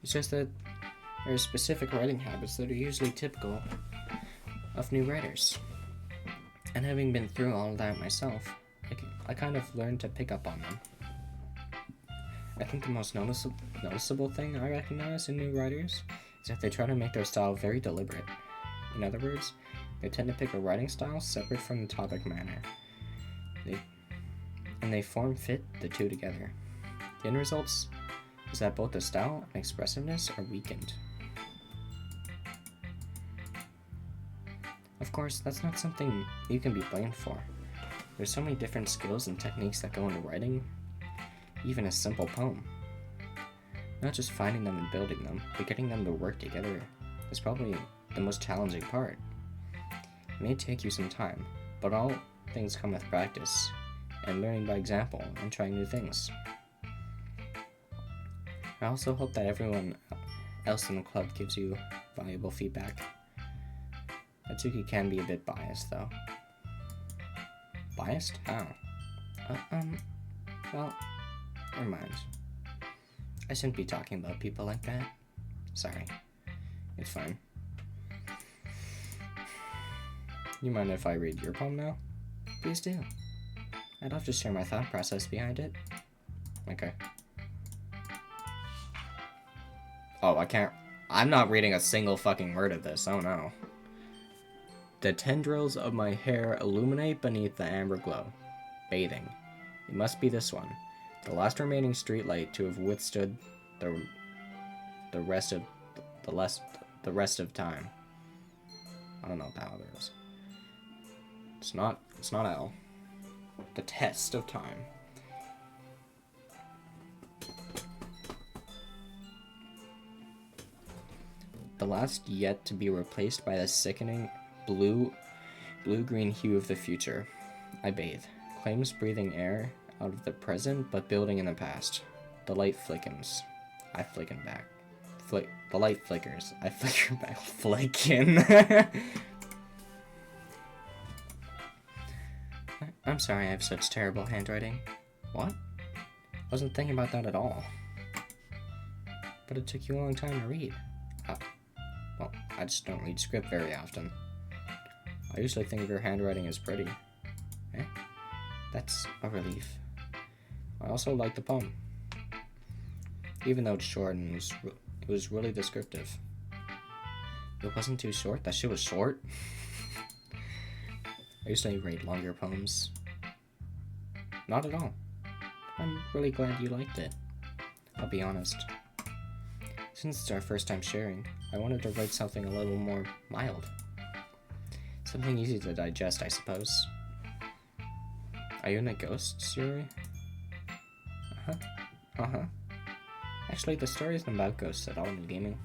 It's just that there are specific writing habits that are usually typical of new writers. And having been through all of that myself, I kind of learned to pick up on them. I think the most noticeable thing I recognize in new writers is that they try to make their style very deliberate. In other words, they tend to pick a writing style separate from the topic matter. They form-fit the two together. The end results is that both the style and expressiveness are weakened. Of course, that's not something you can be blamed for. There's so many different skills and techniques that go into writing, even a simple poem. Not just finding them and building them, but getting them to work together is probably the most challenging part. It may take you some time, but all things come with practice, and learning by example, and trying new things. I also hope that everyone else in the club gives you valuable feedback. Atsuki can be a bit biased, though. Biased? How? Well, never mind. I shouldn't be talking about people like that. Sorry. It's fine. You mind if I read your poem now? Please do. I'd love to share my thought process behind it. Okay. Oh, I can't. I'm not reading a single fucking word of this. Oh no. The tendrils of my hair illuminate beneath the amber glow. Bathing. It must be this one. The last remaining streetlight to have withstood the rest of time. I don't know what that is. It's not L. The test of time. The last yet to be replaced by the sickening blue-green hue of the future. I bathe. Claims breathing air out of the present, but building in the past. The light flickens. I flicken back. The light flickers. I flicker back. Flicken. I'm sorry I have such terrible handwriting. What? Wasn't thinking about that at all. But it took you a long time to read. Well, I just don't read script very often. I usually think of your handwriting as pretty. Eh? That's a relief. I also like the poem. Even though it's short and it was really descriptive. It wasn't too short? That shit was short? I usually rate longer poems. Not at all. I'm really glad you liked it. I'll be honest. Since it's our first time sharing, I wanted to write something a little more mild. Something easy to digest, I suppose. Are you in a ghost, Yuri? Uh-huh. Actually, the story isn't about ghosts at all in gaming.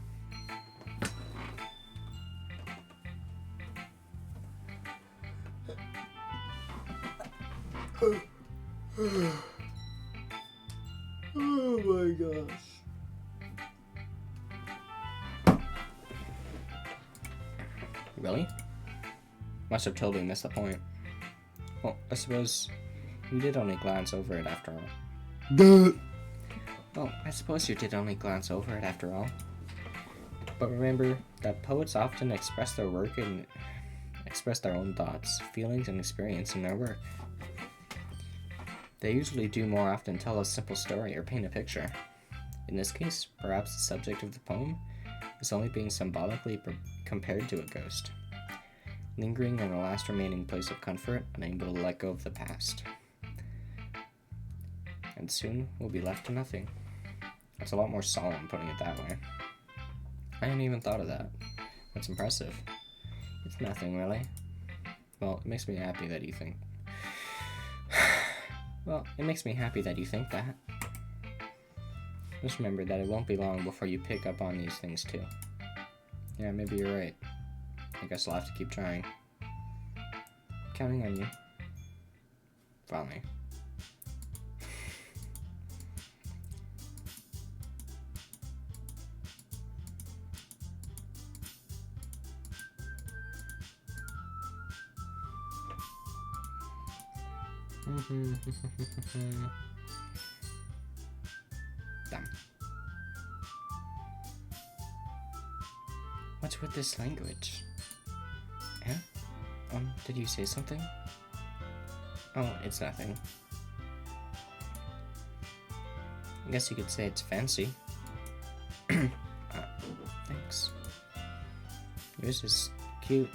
Oh my gosh. Really? Must have totally missed the point. Well, I suppose you did only glance over it after all. Well, I suppose you did only glance over it after all. But remember that poets often express their work and express their own thoughts, feelings, and experience in their work. They usually do more often tell a simple story or paint a picture. In this case, perhaps the subject of the poem is only being symbolically compared to a ghost, lingering in a last remaining place of comfort, unable to let go of the past. And soon we'll be left to nothing. That's a lot more solemn putting it that way. I hadn't even thought of that. That's impressive. It's nothing, really. Well, it makes me happy that you think... It makes me happy that you think that. Just remember that it won't be long before you pick up on these things too. Yeah, maybe you're right. I guess I'll have to keep trying. Counting on you. Finally. Damn. What's with this language? Huh? Did you say something? Oh, it's nothing. I guess you could say it's fancy. Thanks. Yours is cute.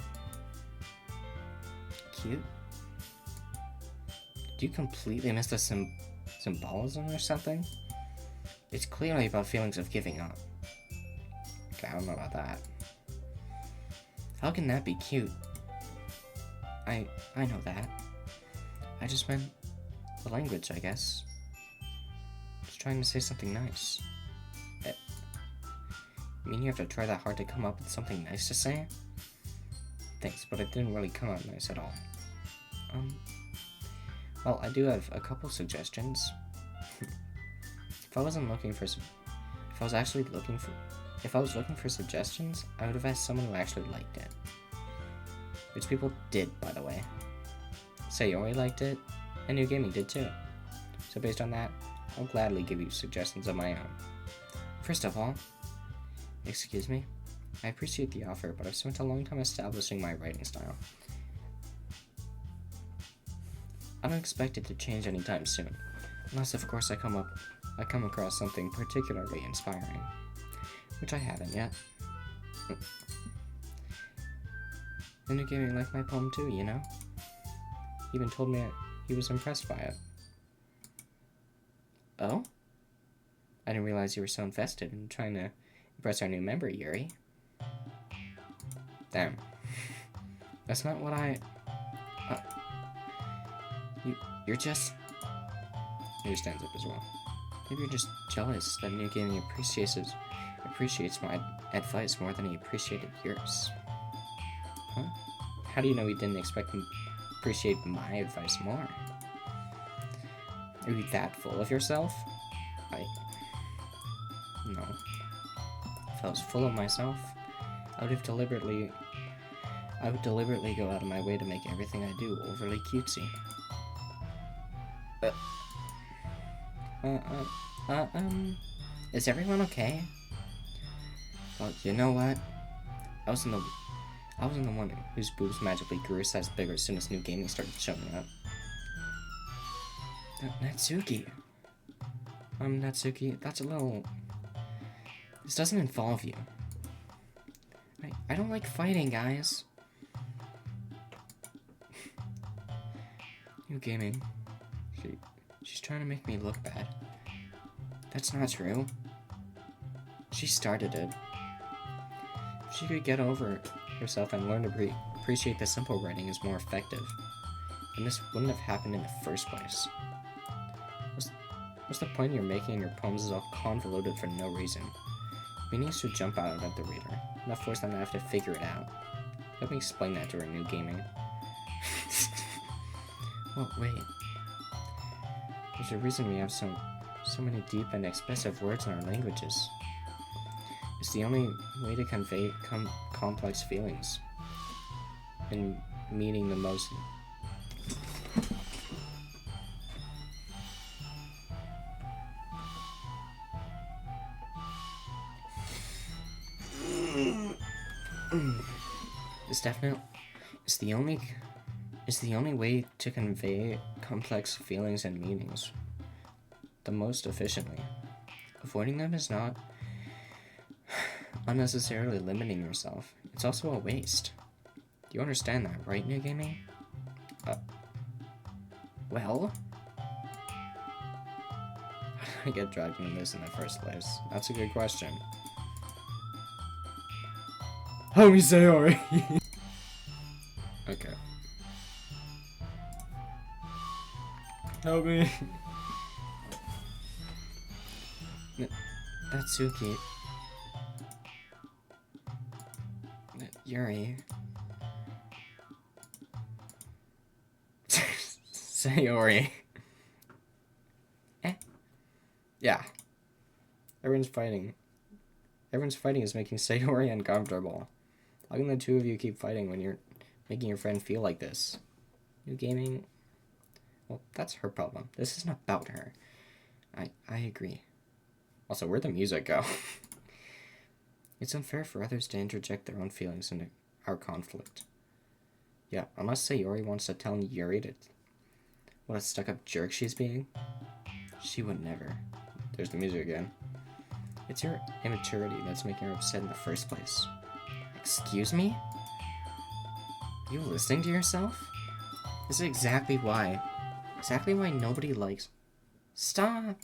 Cute? Did you completely miss the symbolism or something? It's clearly about feelings of giving up. Okay, I don't know about that. How can that be cute? I know that. I just meant the language, I guess. Just trying to say something nice. You mean you have to try that hard to come up with something nice to say? Thanks, but it didn't really come out nice at all. Well, I do have a couple suggestions. If I was looking for suggestions, I would have asked someone who actually liked it. Which people did, by the way. Sayori liked it, and New Gaming did too. So based on that, I'll gladly give you suggestions of my own. First of all, excuse me, I appreciate the offer, but I've spent a long time establishing my writing style. I don't expect it to change anytime soon, unless of course I come across something particularly inspiring, which I haven't yet. The New Gaming liked my poem too, you know? He even told me he was impressed by it. Oh? I didn't realize you were so invested in trying to impress our new member, Yuri. Damn. That's not what I... You're just... He stands up as well. Maybe you're just jealous that New Gaming appreciates my advice more than he appreciated yours. Huh? How do you know he didn't expect him to appreciate my advice more? Are you that full of yourself? No. If I was full of myself, I would deliberately go out of my way to make everything I do overly cutesy. Is everyone okay? Well, you know what? I wasn't the one whose boobs magically grew a size bigger as soon as New Gaming started showing up. Natsuki. Natsuki, that's a little... This doesn't involve you. I don't like fighting, guys. New gaming. She's trying to make me look bad. That's not true. She started it. If she could get over herself and learn to appreciate the simple writing is more effective, then this wouldn't have happened in the first place. What's the point you're making in your poems is all convoluted for no reason? Meanings should jump out at the reader, not force them to have to figure it out. Let me explain that to her new gaming. Oh, wait. There's a reason we have so many deep and expressive words in our languages. It's the only way to convey complex feelings and meaning the most. It's the only way to convey complex feelings and meanings the most efficiently. Avoiding them is not unnecessarily limiting yourself. It's also a waste. You understand that, right, New Gaming? Well? How did I get dragged into this in the first place? That's a good question. Homie Sayori! Okay. Help me. Natsuki. Yuri. Sayori. Yeah. Everyone's fighting. Everyone's fighting is making Sayori uncomfortable. How can the two of you keep fighting when you're making your friend feel like this? New gaming? Well, that's her problem. This isn't about her. I agree. Also, where'd the music go? It's unfair for others to interject their own feelings into our conflict. Yeah, unless Sayori wants to tell Yuri what a stuck-up jerk she's being, she would never. There's the music again. It's your immaturity that's making her upset in the first place. Excuse me? You listening to yourself? This is exactly why nobody likes... Stop!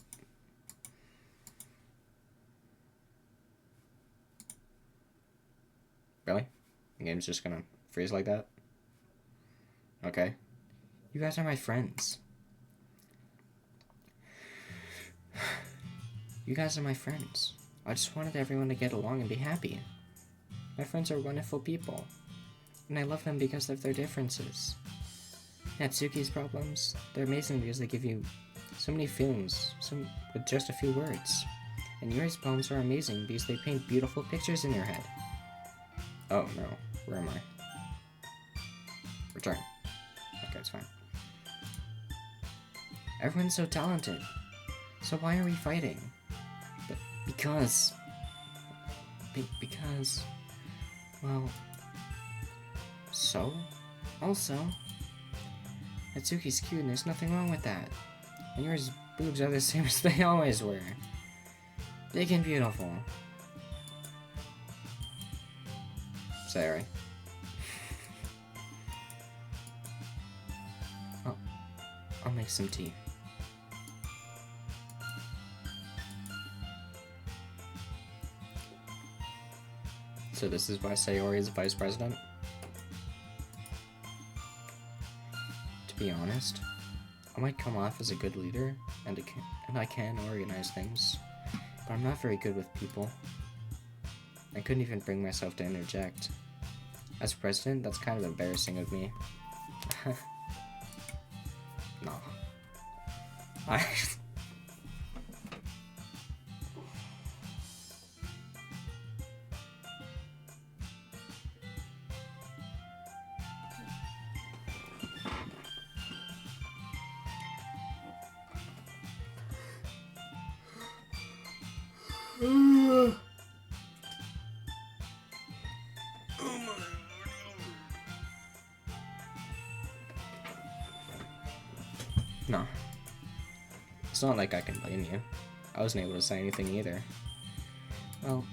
Really? The game's just gonna freeze like that? Okay. You guys are my friends. You guys are my friends. I just wanted everyone to get along and be happy. My friends are wonderful people, and I love them because of their differences. Natsuki's problems, they're amazing because they give you so many feelings, with just a few words. And Yuri's poems are amazing because they paint beautiful pictures in your head. Oh no, where am I? Return. Okay, it's fine. Everyone's so talented. So why are we fighting? Because, well, so? Also, Natsuki's cute and there's nothing wrong with that. And yours boobs are the same as they always were. Big and beautiful. Sorry. I'll make some tea. So this is why Sayori is vice president? To be honest, I might come off as a good leader, and I can organize things, but I'm not very good with people. I couldn't even bring myself to interject. As president, that's kind of embarrassing of me. No. No. It's not like I can blame you. I wasn't able to say anything either. Well,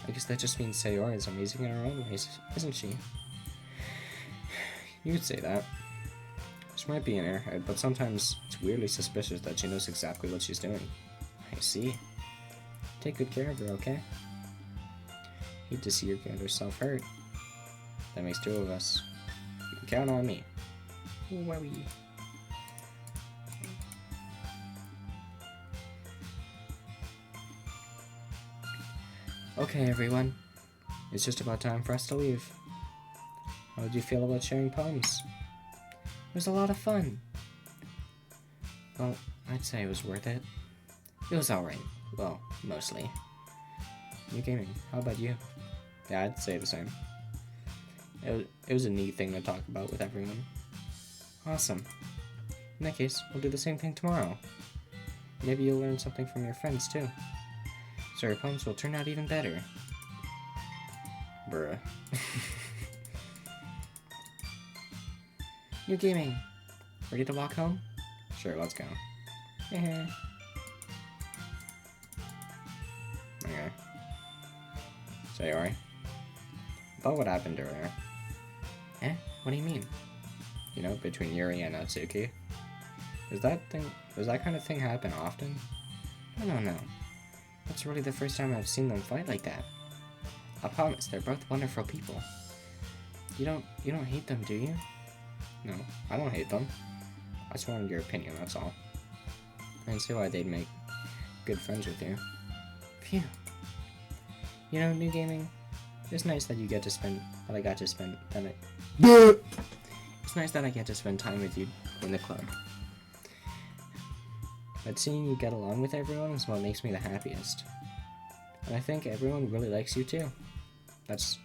I guess that just means Sayori is amazing in her own ways, isn't she? You could say that. She might be in her head, but sometimes it's weirdly suspicious that she knows exactly what she's doing. I see. Take good care of her, okay? Hate to see her get herself hurt. That makes 2 of us. You can count on me. Wowie. Okay, everyone. It's just about time for us to leave. How did you feel about sharing poems? It was a lot of fun. Well, I'd say it was worth it. It was alright. Well, mostly. New gaming. How about you? Yeah, I'd say the same. It was a neat thing to talk about with everyone. Awesome. In that case, we'll do the same thing tomorrow. Maybe you'll learn something from your friends, too. So your poems will turn out even better. Bruh. New gaming. Ready to walk home? Sure, let's go. Okay. Sayori. About what happened earlier. Eh? What do you mean? You know, between Yuri and Natsuki? Does that kind of thing happen often? I don't know. That's really the first time I've seen them fight like that. I promise, they're both wonderful people. You don't hate them, do you? No, I don't hate them. I just wanted your opinion, that's all. I can see why they'd make good friends with you. Phew. You know, new gaming, it's nice that it's nice that I get to spend time with you in the club. But seeing you get along with everyone is what makes me the happiest. And I think everyone really likes you too. That's...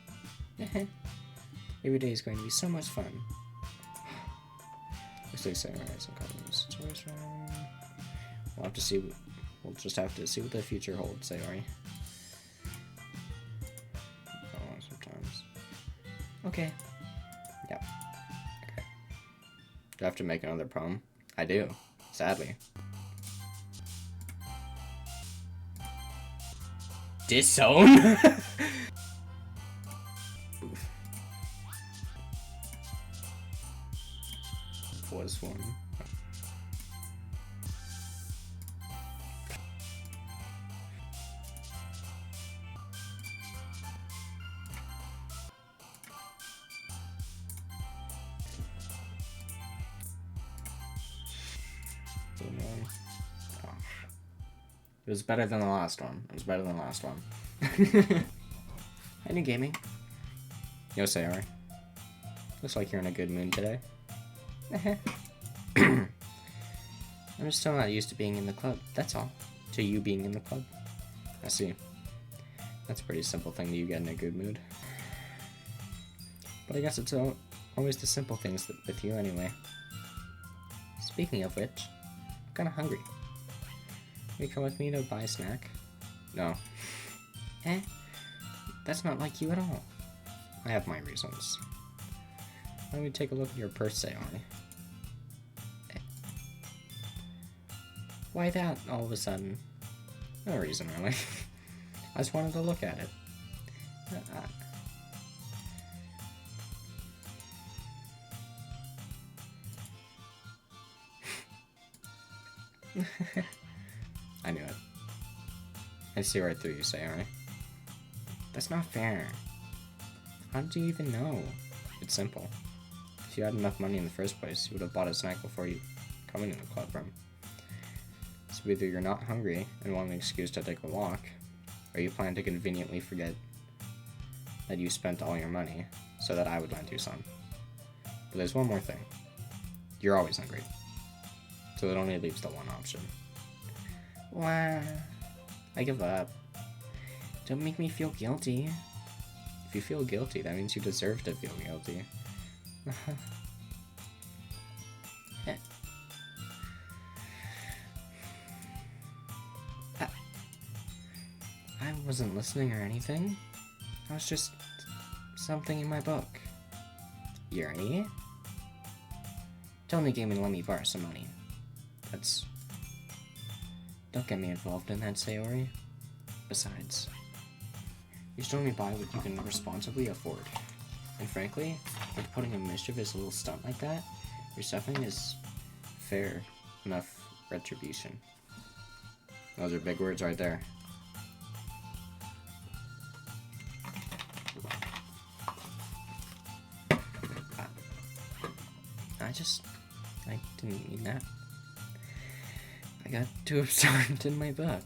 Every day is going to be so much fun. Looks like Sayori has some kind of situation. We'll just have to see what the future holds, Sayori. Oh, sometimes. Okay. Yeah. Okay. Do I have to make another poem? I do. Sadly. Disown? Was one. It was better than the last one. Hi, new gaming. Yo, Sayori. Looks like you're in a good mood today. I'm just still not used to being in the club, that's all. To you being in the club. I see. That's a pretty simple thing that you get in a good mood. But I guess it's always the simple things with you anyway. Speaking of which, I'm kinda hungry. Will you come with me to buy a snack? No. Eh? That's not like you at all. I have my reasons. Let me take a look at your purse, Sayori. Why that, all of a sudden? No reason, really. I just wanted to look at it. I knew it. I see right through you, Sayori. That's not fair. How did you even know? It's simple. If you had enough money in the first place, you would have bought a snack before you come into the club room. So either you're not hungry and want an excuse to take a walk, or you plan to conveniently forget that you spent all your money so that I would lend you some. But there's one more thing. You're always hungry. So it only leaves the one option. Wow. I give up. Don't make me feel guilty. If you feel guilty, that means you deserve to feel guilty. I wasn't listening or anything. I was just something in my book. Yuri? Tell me game and let me borrow some money. That's Don't get me involved in that, Sayori. Besides, you should only buy what you can responsibly afford. And frankly, with putting a mischievous little stunt like that, your suffering is fair enough retribution. Those are big words right there. I didn't mean that. I got too absorbed in my book.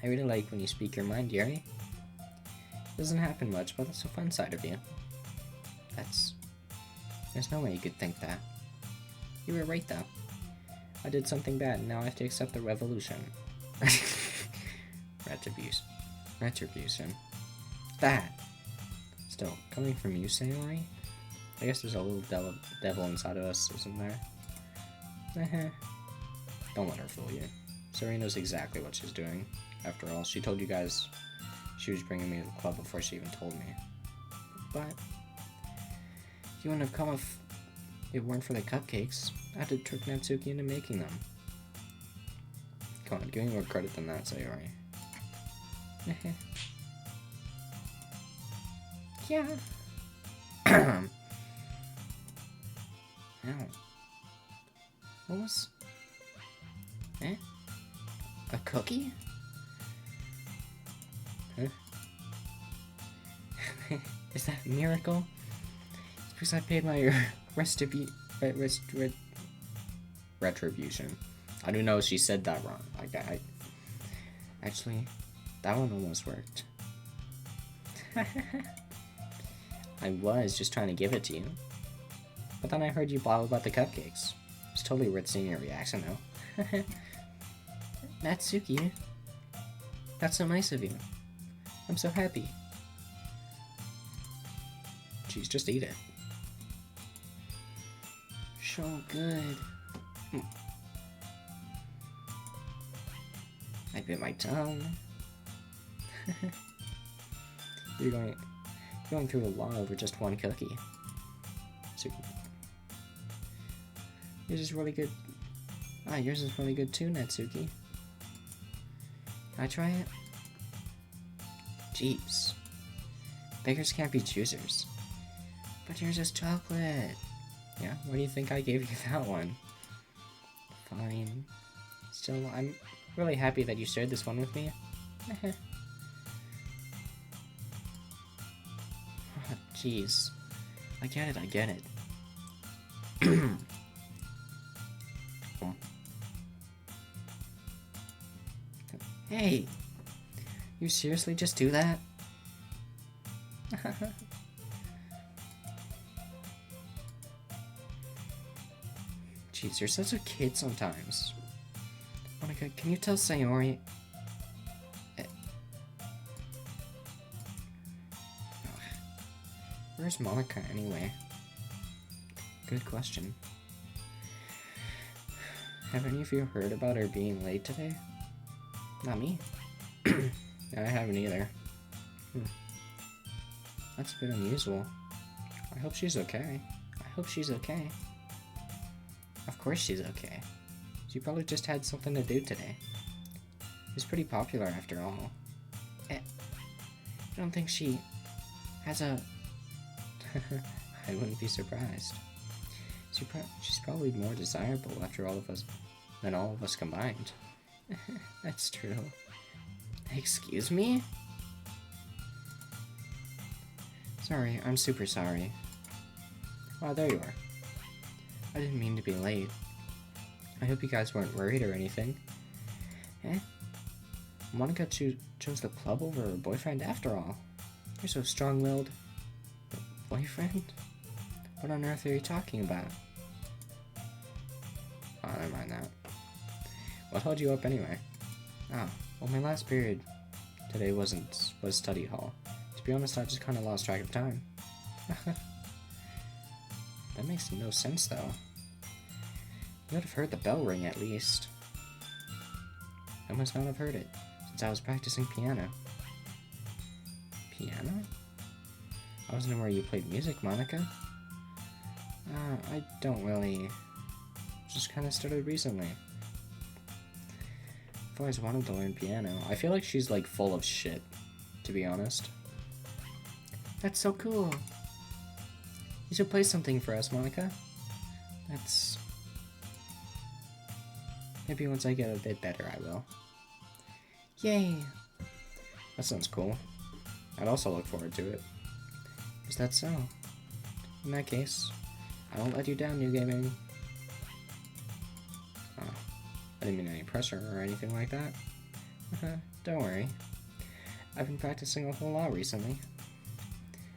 I really like when you speak your mind, Yuri. Doesn't happen much, but that's the fun side of you. There's no way you could think that. You were right, though. I did something bad, and now I have to accept the revolution. Retribution. That! Still, coming from you, Sayori? I guess there's a little devil inside of us, isn't there? Don't let her fool you. Sayori knows exactly what she's doing. After all, she told you guys she was bringing me to the club before she even told me. But you wouldn't have come if it weren't for the cupcakes. I had to trick Natsuki into making them. Come on, give me more credit than that, Sayori. Yeah. Ow. What was... A cookie? Huh? Is that a miracle? It's because I paid my retribution. I do know she said that wrong. Actually, that one almost worked. I was just trying to give it to you. But then I heard you blab about the cupcakes. It's totally worth seeing your reaction, though. Natsuki, that's so nice of you. I'm so happy. Jeez, just eat it. So good. I bit my tongue. You're going through a lot over just one cookie. Super. Yours is really good. Yours is really good too, Natsuki. Can I try it? Jeez. Beggars can't be choosers. But yours is chocolate. Yeah, why do you think I gave you that one? Fine. Still, I'm really happy that you shared this one with me. Oh, jeez. I get it. Hey! You seriously just do that? Jeez, you're such a kid sometimes. Monica, can you tell Sayori... Where's Monica, anyway? Good question. Have any of you heard about her being late today? Not me. I haven't either. That's a bit unusual. I hope she's okay. Of course she's okay. She probably just had something to do today. She's pretty popular after all. I don't think she has a... I wouldn't be surprised. She's probably more desirable after all of us than all of us combined. That's true. Excuse me? Sorry, I'm super sorry. Oh, there you are. I didn't mean to be late. I hope you guys weren't worried or anything. Monica chose the club over her boyfriend after all. You're so strong-willed. Boyfriend? What on earth are you talking about? Oh, never mind that. What held you up anyway? Oh, well, my last period today was study hall. To be honest, I just kind of lost track of time. That makes no sense, though. You would have heard the bell ring, at least. I must not have heard it, since I was practicing piano. Piano? I wasn't aware you played music, Monica. I don't really... just kind of started recently. I've always wanted to learn piano. I feel like she's like full of shit, to be honest. That's so cool. You should play something for us, Monica. That's... Maybe once I get a bit better, I will. Yay! That sounds cool. I'd also look forward to it. Is that so? In that case, I won't let you down, New Gaming. Oh, I didn't mean any pressure or anything like that. Don't worry. I've been practicing a whole lot recently.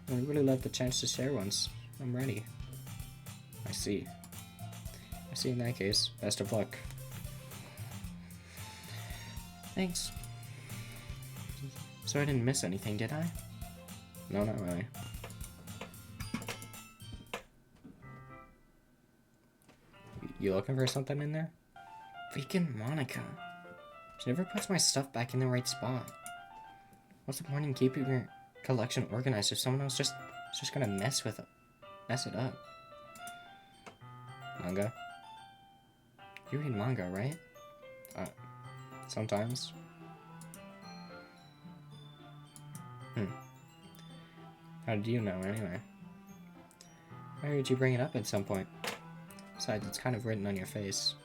And I'd really love the chance to share once I'm ready. I see. In that case, best of luck. Thanks. So I didn't miss anything, did I? No, not really. You looking for something in there? Freaking Monica. She never puts my stuff back in the right spot. What's the point in keeping your collection organized if someone else is just gonna mess it up? Manga? You read manga, right? Sometimes. How do you know, anyway? I heard you bring it up at some point. Besides, it's kind of written on your face.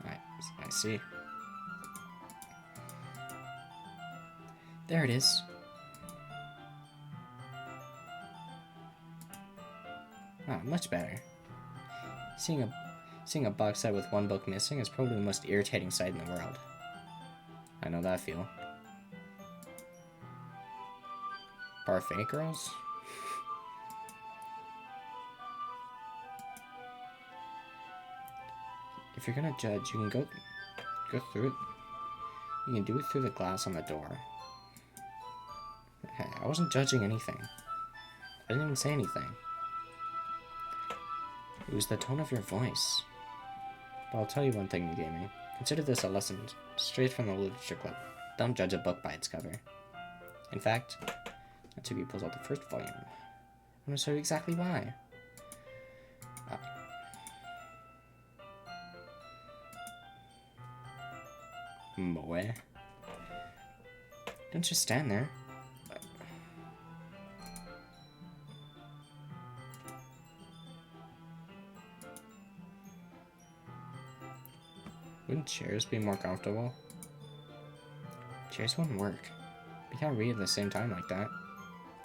I see. There it is. Ah, much better. Seeing a box set with one book missing is probably the most irritating sight in the world. I know that feel. Parfait girls? If you're gonna judge, you can go through it. You can do it through the glass on the door. Hey, I wasn't judging anything. I didn't even say anything. It was the tone of your voice. But I'll tell you one thing, New Gaming. Consider this a lesson straight from the Literature Club. Don't judge a book by its cover. In fact, Natsuki pulls out the first volume. I'm gonna show you exactly why. Moe. Don't just stand there. Wouldn't chairs be more comfortable? Chairs wouldn't work. We can't read at the same time like that.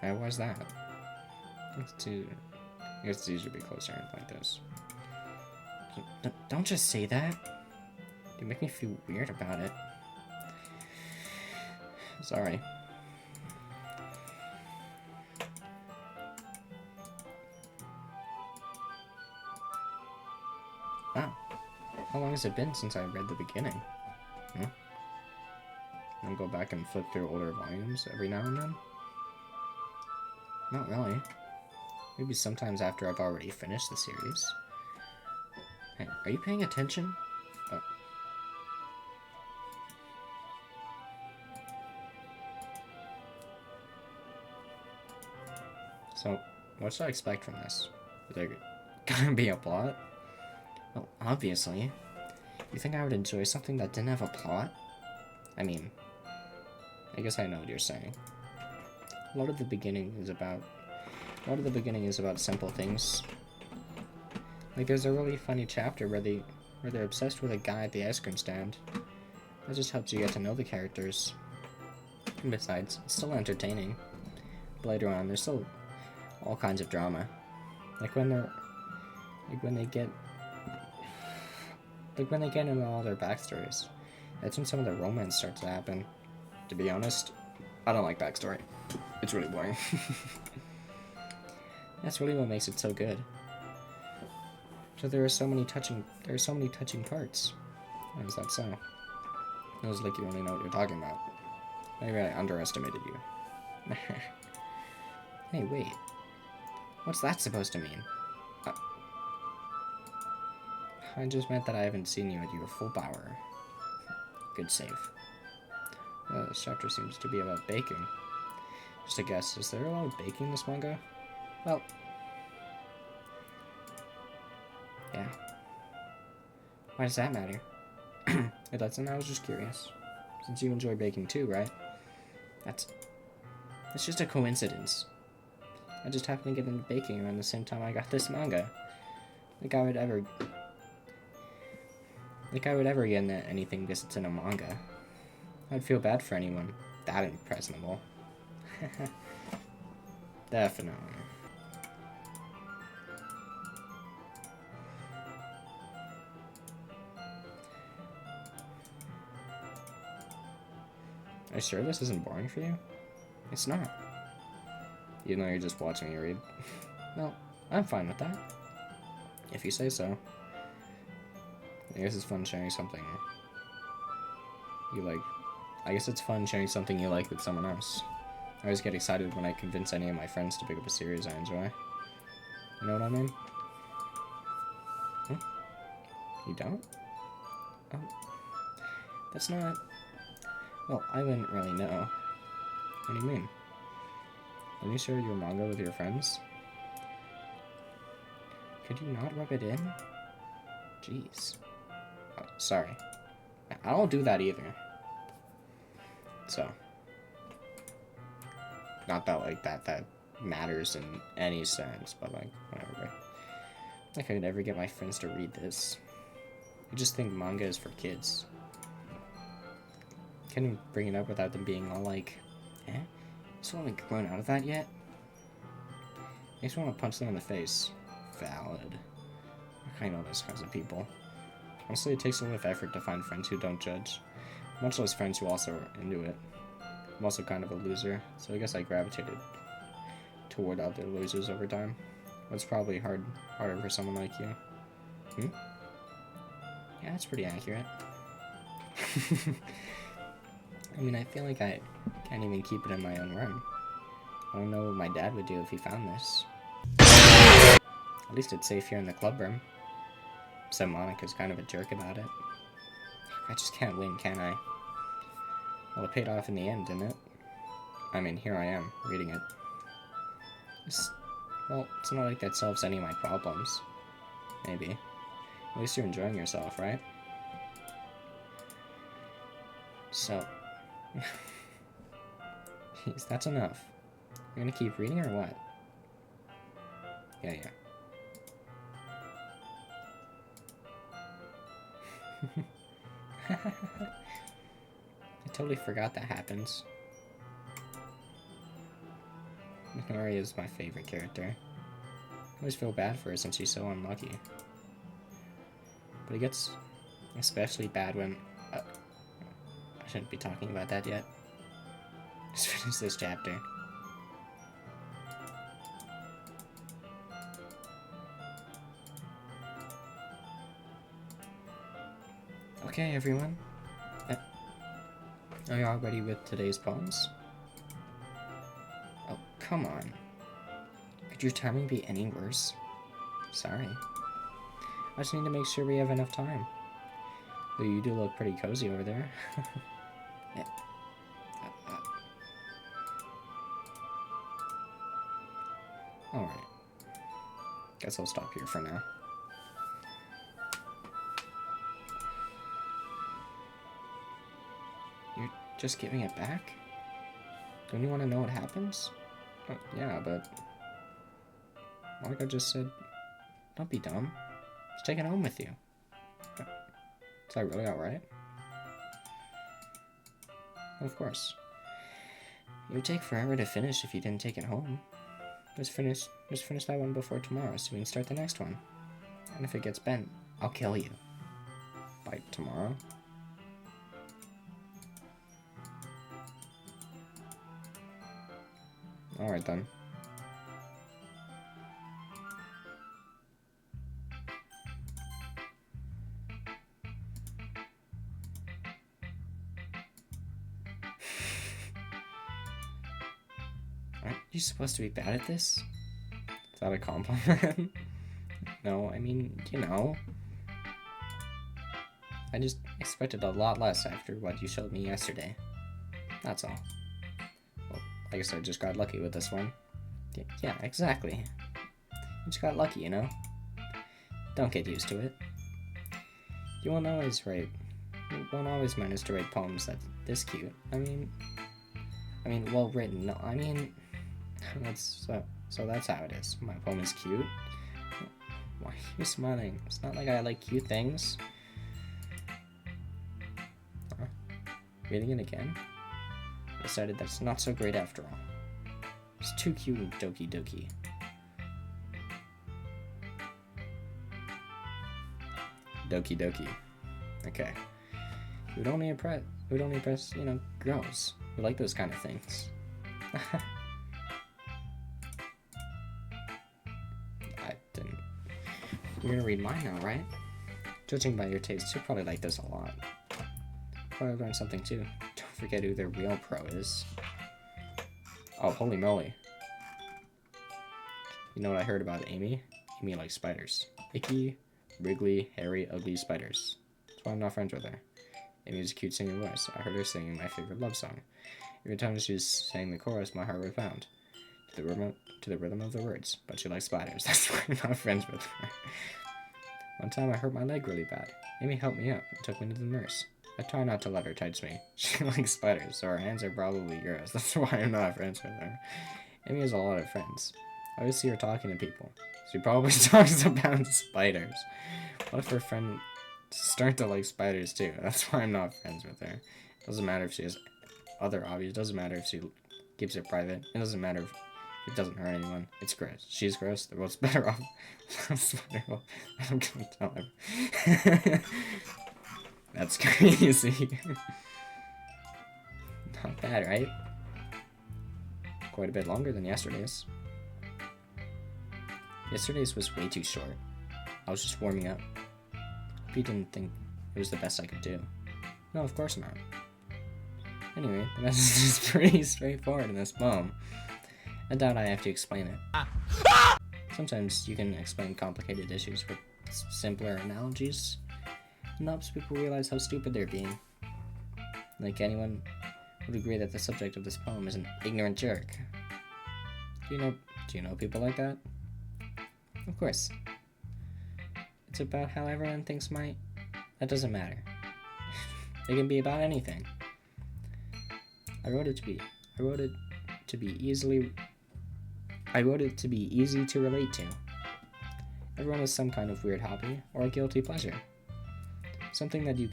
Hey, why's that? I guess it's easier to be closer like this. Don't just say that. You make me feel weird about it. Sorry. Wow. How long has it been since I read the beginning? I'll go back and flip through older volumes every now and then? Not really. Maybe sometimes after I've already finished the series. Hey, are you paying attention? So, what should I expect from this? Is there gonna be a plot? Well, obviously. You think I would enjoy something that didn't have a plot? I mean, I guess I know what you're saying. A lot of the beginning is about simple things. Like there's a really funny chapter where they're obsessed with a guy at the ice cream stand. That just helps you get to know the characters. And besides, it's still entertaining. But later on, there's still all kinds of drama. When they get into all their backstories. That's when some of the romance starts to happen. To be honest, I don't like backstory. It's really boring. That's really what makes it so good. So there are so many touching parts. Why is that so? It feels like you only know what you're talking about. Maybe I underestimated you. Hey, wait. What's that supposed to mean? I just meant that I haven't seen you at your full power. Good save. This chapter seems to be about baking. Just a guess, is there a lot of baking in this manga? Well, yeah. Why does that matter? It doesn't. I was just curious. Since you enjoy baking too, right? That's just a coincidence. I just happened to get into baking around the same time I got this manga. Like I would ever get into anything because it's in a manga. I'd feel bad for anyone that impressionable. Definitely. Are you sure this isn't boring for you? It's not. Even though you're just watching me read. No, I'm fine with that. If you say so. I guess it's fun sharing something you like. I guess it's fun sharing something you like with someone else. I always get excited when I convince any of my friends to pick up a series I enjoy. You know what I mean? You don't? Oh. That's not... Well, I wouldn't really know. What do you mean? When you share your manga with your friends? Could you not rub it in? Jeez. Oh, sorry. I don't do that either. So. Not that, like, that matters in any sense, but, like, whatever. Like, I could ever get my friends to read this. I just think manga is for kids. Can't even bring it up without them being all like, eh? You still haven't grown out of that yet? I just want to punch them in the face. Valid. I know those kinds of people. Honestly, it takes a lot of effort to find friends who don't judge. Much less friends who also are into it. I'm also kind of a loser, so I guess I gravitated toward other losers over time. But it's probably harder for someone like you. Yeah, that's pretty accurate. I mean, I feel like I can't even keep it in my own room. I don't know what my dad would do if he found this. At least it's safe here in the club room. So Monica's kind of a jerk about it. I just can't win, can I? Well, it paid off in the end, didn't it? I mean, here I am, reading it. Well, it's not like that solves any of my problems. Maybe. At least you're enjoying yourself, right? So... Jeez, that's enough. You're gonna keep reading or what? Yeah. I totally forgot that happens. Minori is my favorite character. I always feel bad for her since she's so unlucky. But it gets especially bad when... I shouldn't be talking about that yet. Just finish this chapter. Okay, everyone. Are you all ready with today's poems? Oh, come on. Could your timing be any worse? Sorry. I just need to make sure we have enough time. Though you do look pretty cozy over there. Yeah. Alright. Guess I'll stop here for now. You're just giving it back? Don't you want to know what happens? Oh, yeah, but... Monica just said, don't be dumb. Just take it home with you. Is that really alright? Of course. It would take forever to finish if you didn't take it home. Just finish that one before tomorrow so we can start the next one. And if it gets bent, I'll kill you. By tomorrow? Alright then. Aren't you supposed to be bad at this? Is that a compliment? No, I mean, you know. I just expected a lot less after what you showed me yesterday. That's all. Well, I guess I just got lucky with this one. Yeah, exactly. You just got lucky, you know? Don't get used to it. You won't always manage to write poems that's this cute. I mean, well written. No, I mean, that's so that's how it is. My poem is cute. Why are you smiling? It's not like I like cute things. Huh? Reading it again? Decided that's not so great after all. It's too cute and Doki Doki. Doki Doki. Okay. It would only impress, girls who like those kind of things. I didn't. You're gonna read mine now, right? Judging by your taste, you'll probably like this a lot. Probably learn something too. Don't forget who their real pro is. Oh, holy moly. You know what I heard about Amy? Amy likes spiders. Icky, wriggly, hairy, ugly spiders. That's why I'm not friends with her. Amy has a cute singing voice. I heard her singing my favorite love song. Every time she sang the chorus, my heart would pound. To the rhythm of the words. But she likes spiders. That's why I'm not friends with her. One time I hurt my leg really bad. Amy helped me up and took me to the nurse. I try not to let her touch me. She likes spiders, so her hands are probably gross. That's why I'm not friends with her. Amy has a lot of friends. I always see her talking to people. She probably talks about spiders. What if her friend start to like spiders too? That's why I'm not friends with her. Doesn't matter if she has other hobbies. Doesn't matter if she keeps it private. It doesn't matter if it doesn't hurt anyone. It's gross. She's gross. They're both better off. I'm gonna tell her. That's crazy. Not bad, right? Quite a bit longer than yesterday's. Yesterday's was way too short. I was just warming up. Hope you didn't think it was the best I could do. No, of course not. Anyway, the message is pretty straightforward in this poem. I doubt I have to explain it. Sometimes you can explain complicated issues with simpler analogies. It helps people realize how stupid they're being. Like anyone would agree that the subject of this poem is an ignorant jerk. Do you know people like that? Of course. It's about how everyone thinks that doesn't matter. It can be about anything. I wrote it to be easy to relate to. Everyone has some kind of weird hobby or a guilty pleasure. Something that you're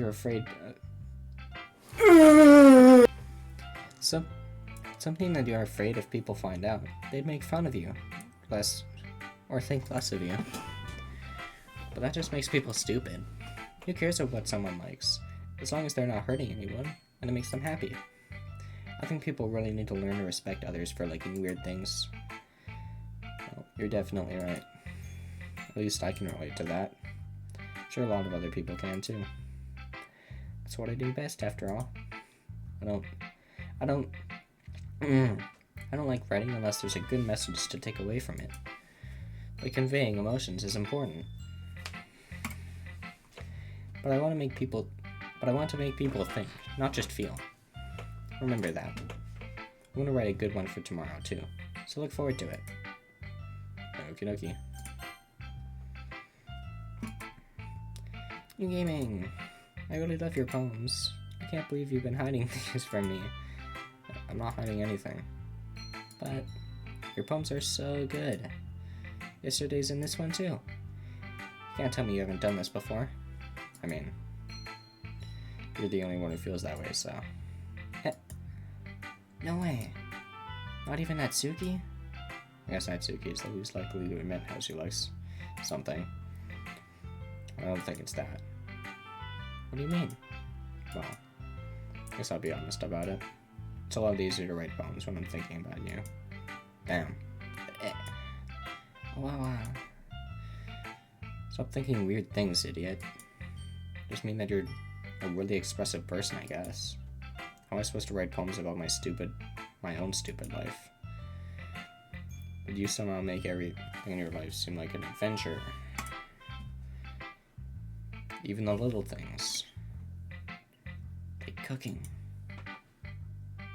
afraid something that you're afraid if people find out, they'd make fun of you, or think less of you. But that just makes people stupid. Who cares what someone likes, as long as they're not hurting anyone, and it makes them happy. I think people really need to learn to respect others for liking weird things. Well, you're definitely right. At least I can relate to that. I'm sure a lot of other people can too. That's what I do best, after all. I don't like writing unless there's a good message to take away from it. But conveying emotions is important. But I want to make people think, not just feel. Remember that. I'm going to write a good one for tomorrow too, so look forward to it. Okie dokie. New gaming! I really love your poems. I can't believe you've been hiding these from me. I'm not hiding anything. But your poems are so good. Yesterday's in this one too. You can't tell me you haven't done this before. I mean, you're the only one who feels that way, so... No way. Not even Natsuki? I guess Natsuki is the least likely to admit how she likes something. I don't think it's that. What do you mean? Well, I guess I'll be honest about it. It's a lot easier to write poems when I'm thinking about you. Damn. Wow. Stop thinking weird things, idiot. Just mean that you're a really expressive person, I guess. How am I supposed to write poems about my own stupid life? Would you somehow make everything in your life seem like an adventure? Even the little things. Like cooking.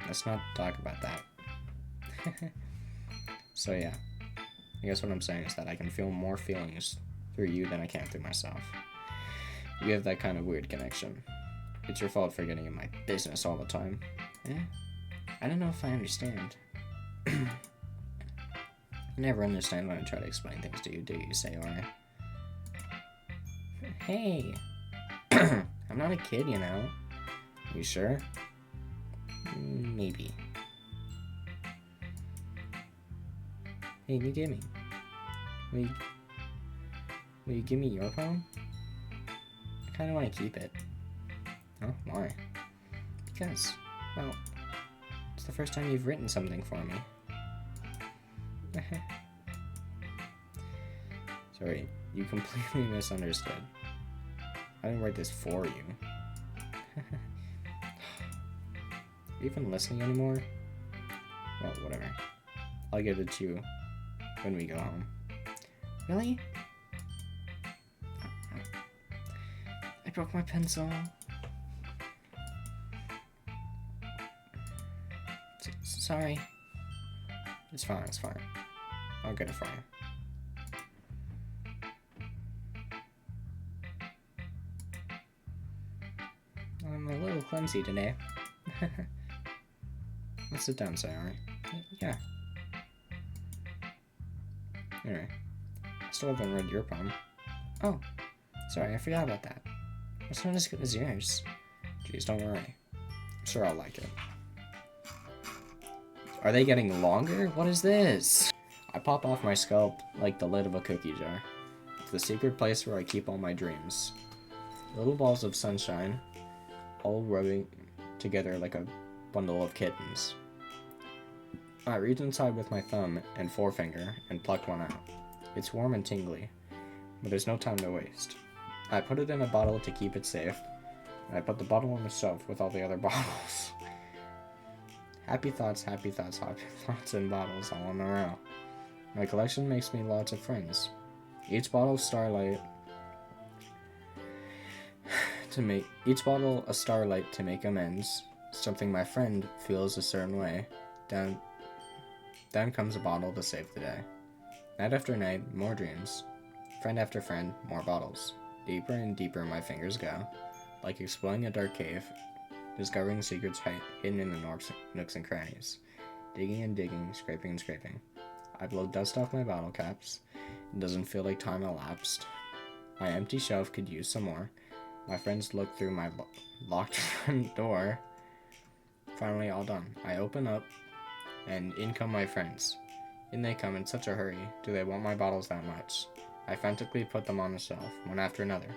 Let's not talk about that. So yeah. I guess what I'm saying is that I can feel more feelings through you than I can through myself. We have that kind of weird connection. It's your fault for getting in my business all the time. I don't know if I understand. You never understand when I try to explain things to you, do you, Sayori? Hey! I'm not a kid, you know. You sure? Maybe. Hey, you give me. Will you give me your poem? I kind of want to keep it. Oh, why? Because, well, it's the first time you've written something for me. Sorry, you completely misunderstood. I didn't write this for you. Are you even listening anymore? Well, whatever. I'll give it to you when we go home. Really? I broke my pencil. Sorry. It's fine, it's fine. I'll get it for you. I'm a little clumsy today. Let's sit down, Sayori. Yeah. Anyway, I still haven't read your poem. Oh, sorry, I forgot about that. It's not as good as yours. Jeez, don't worry. I'm sure I'll like it. Are they getting longer? What is this? I pop off my scalp like the lid of a cookie jar. It's the secret place where I keep all my dreams. Little balls of sunshine, all rubbing together like a bundle of kittens. I reach inside with my thumb and forefinger and pluck one out. It's warm and tingly, but there's no time to waste. I put it in a bottle to keep it safe, and I put the bottle on the shelf with all the other bottles. Happy thoughts, happy thoughts, happy thoughts in bottles all in a row. My collection makes me lots of friends. Each bottle a starlight to make amends. Something my friend feels a certain way. Then comes a bottle to save the day. Night after night, more dreams. Friend after friend, more bottles. Deeper and deeper my fingers go, like exploring a dark cave, discovering secrets hidden in the nooks and crannies. Digging and digging, scraping and scraping. I blow dust off my bottle caps. It doesn't feel like time elapsed. My empty shelf could use some more. My friends look through my locked front door. Finally all done. I open up, and in come my friends. In they come in such a hurry. Do they want my bottles that much? I frantically put them on the shelf, one after another,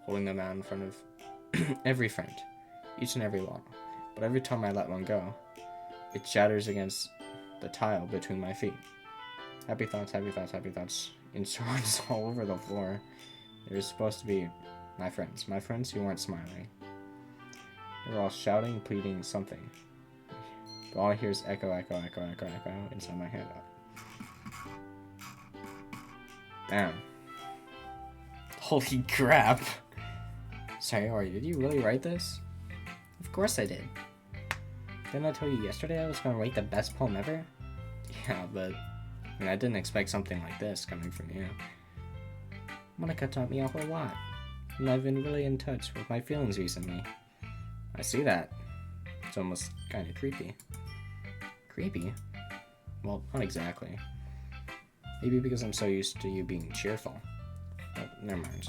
holding them out in front of every friend, each and every bottle. But every time I let one go, it shatters against the tile between my feet. Happy thoughts, happy thoughts, happy thoughts, in shards all over the floor. They were supposed to be my friends who weren't smiling. They were all shouting, pleading something. But all I hear is echo, echo, echo, echo, echo inside my head. Damn. Holy crap. Sayori, did you really write this? Of course I did. Didn't I tell you yesterday I was going to write the best poem ever? Yeah, but I didn't expect something like this coming from you. Monica taught me a whole lot, and I've been really in touch with my feelings recently. I see that. It's almost kind of creepy. Creepy? Well, not exactly. Maybe because I'm so used to you being cheerful. Well, never mind.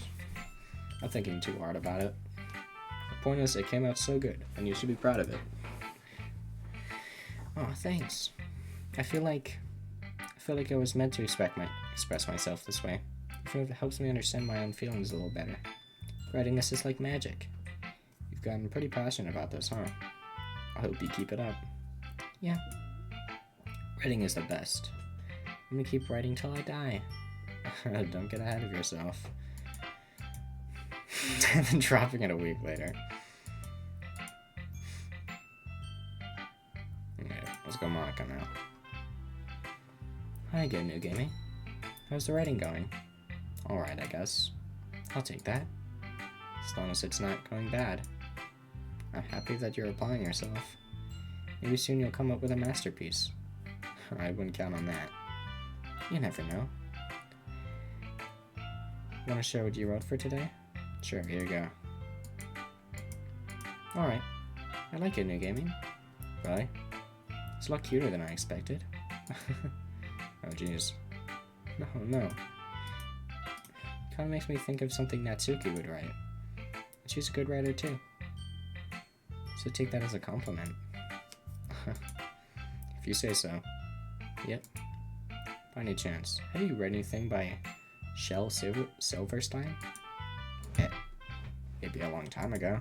I'm thinking too hard about it. The point is, it came out so good, and you should be proud of it. Oh, thanks. I feel like I was meant to express myself this way. I feel it helps me understand my own feelings a little better. Writing this is like magic. You've gotten pretty passionate about this, huh? I hope you keep it up. Yeah. Writing is the best. I'm gonna keep writing till I die. Don't get ahead of yourself. And then dropping it a week later. Okay, let's go Monica now. Hi again, New Gaming. How's the writing going? Alright, I guess. I'll take that. As long as it's not going bad. I'm happy that you're applying yourself. Maybe soon you'll come up with a masterpiece. I wouldn't count on that. You never know. Want to share what you wrote for today? Sure, here you go. Alright. I like your new gaming. Really? It's a lot cuter than I expected. Oh, jeez. No. Kinda makes me think of something Natsuki would write. And she's a good writer, too. So take that as a compliment. If you say so. Yep. By any chance, have you read anything by Shel Silverstein? Maybe a long time ago.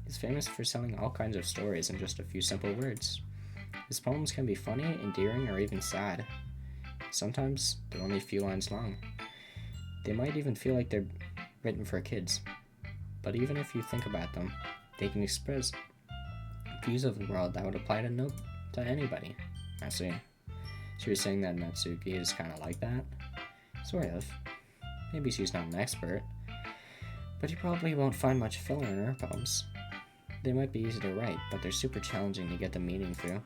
He's famous for selling all kinds of stories in just a few simple words. His poems can be funny, endearing, or even sad. Sometimes they're only a few lines long. They might even feel like they're written for kids. But even if you think about them, they can express views of the world that would apply to anybody. I see. So you're saying that Natsuki is kind of like that? Sort of. Maybe she's not an expert, but you probably won't find much filler in her poems. They might be easy to write, but they're super challenging to get the meaning through.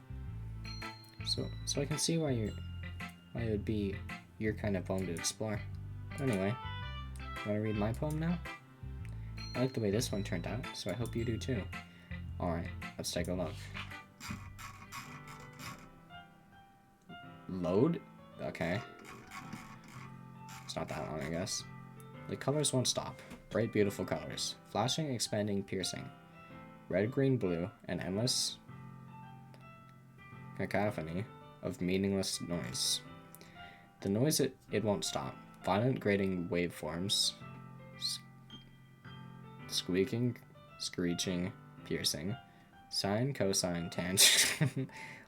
So I can see why it would be your kind of poem to explore. Anyway, you want to read my poem now? I like the way this one turned out, so I hope you do too. Alright, let's take a look. Load? Okay. It's not that long, I guess. The colors won't stop. Bright, beautiful colors. Flashing, expanding, piercing. Red, green, blue, and endless cacophony of meaningless noise. The noise, it won't stop. Violent, grating waveforms. Squeaking, screeching, piercing. Sine, cosine, tangent.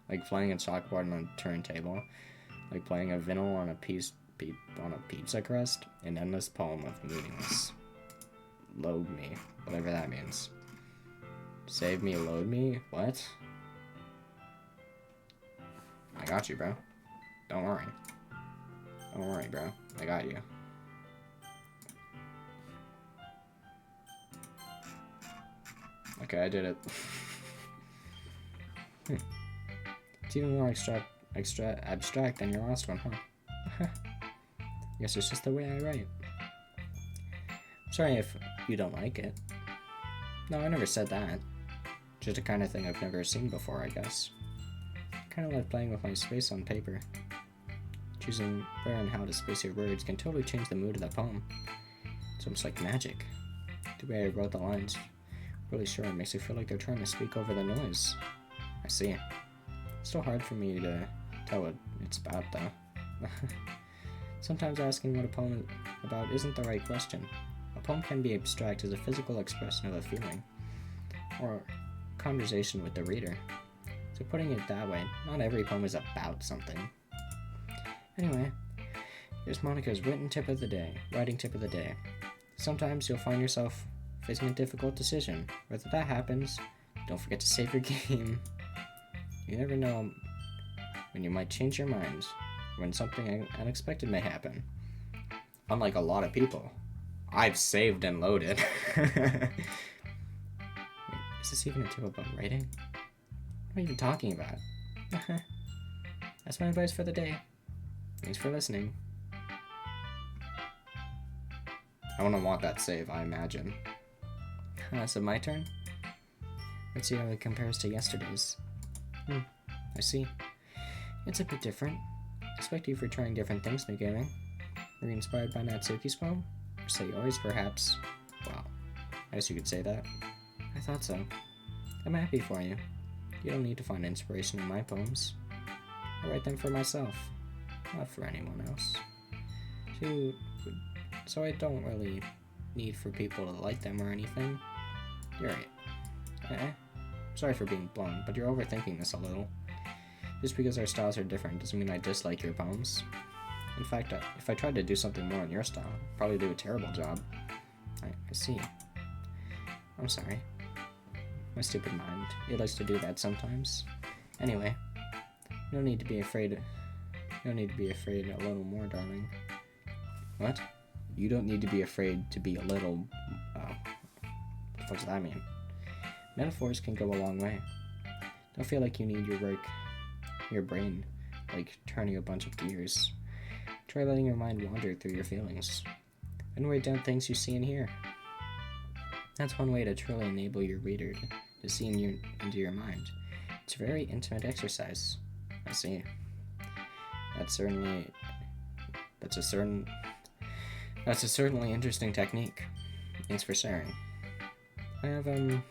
Like playing a chalkboard on a turntable. Like playing a vinyl on a pizza crust. An endless poem of meaningless. Load me. Whatever that means. Save me, load me? What? I got you, bro. Don't worry. Don't worry, bro. I got you. Okay, I did it. It's even more abstract than your last one, huh? Guess it's just the way I write. Sorry if you don't like it. No, I never said that. Just the kind of thing I've never seen before, I guess. Kind of like playing with my space on paper. Choosing where and how to space your words can totally change the mood of the poem. It's almost like magic. The way I wrote the lines, really sure it makes it feel like they're trying to speak over the noise. I see. It's still hard for me to tell what it's about, though. Sometimes asking what a poem is about isn't the right question. A poem can be abstract as a physical expression of a feeling, or conversation with the reader. So putting it that way, not every poem is about something. Anyway, here's Monica's writing tip of the day. Sometimes you'll find yourself facing a difficult decision. Whether that happens, don't forget to save your game. You never know when you might change your mind, when something unexpected may happen. Unlike a lot of people, I've saved and loaded. Wait, is this even a tip about writing? What are you even talking about? That's my advice for the day. Thanks for listening. I want that save, I imagine. So my turn? Let's see how it compares to yesterday's. I see. It's a bit different. Expect you for trying different things, new gaming. Were you inspired by Natsuki's poem? Or say yours, perhaps? Well, I guess you could say that. I thought so. I'm happy for you. You don't need to find inspiration in my poems. I write them for myself, not for anyone else. So I don't really need for people to like them or anything. You're right. Sorry for being blunt, but you're overthinking this a little. Just because our styles are different doesn't mean I dislike your poems. In fact, if I tried to do something more in your style, I'd probably do a terrible job. I see. I'm sorry. My stupid mind. It likes to do that sometimes. Anyway, no need to be afraid. No need to be afraid a little more, darling. What? You don't need to be afraid to be a little... what does that mean? Metaphors can go a long way. Don't feel like you need your brain, like turning a bunch of gears. Try letting your mind wander through your feelings. and write down things you see and hear. That's one way to truly enable your reader to see into your mind. It's a very intimate exercise. I see. That's a certainly interesting technique. Thanks for sharing. I have an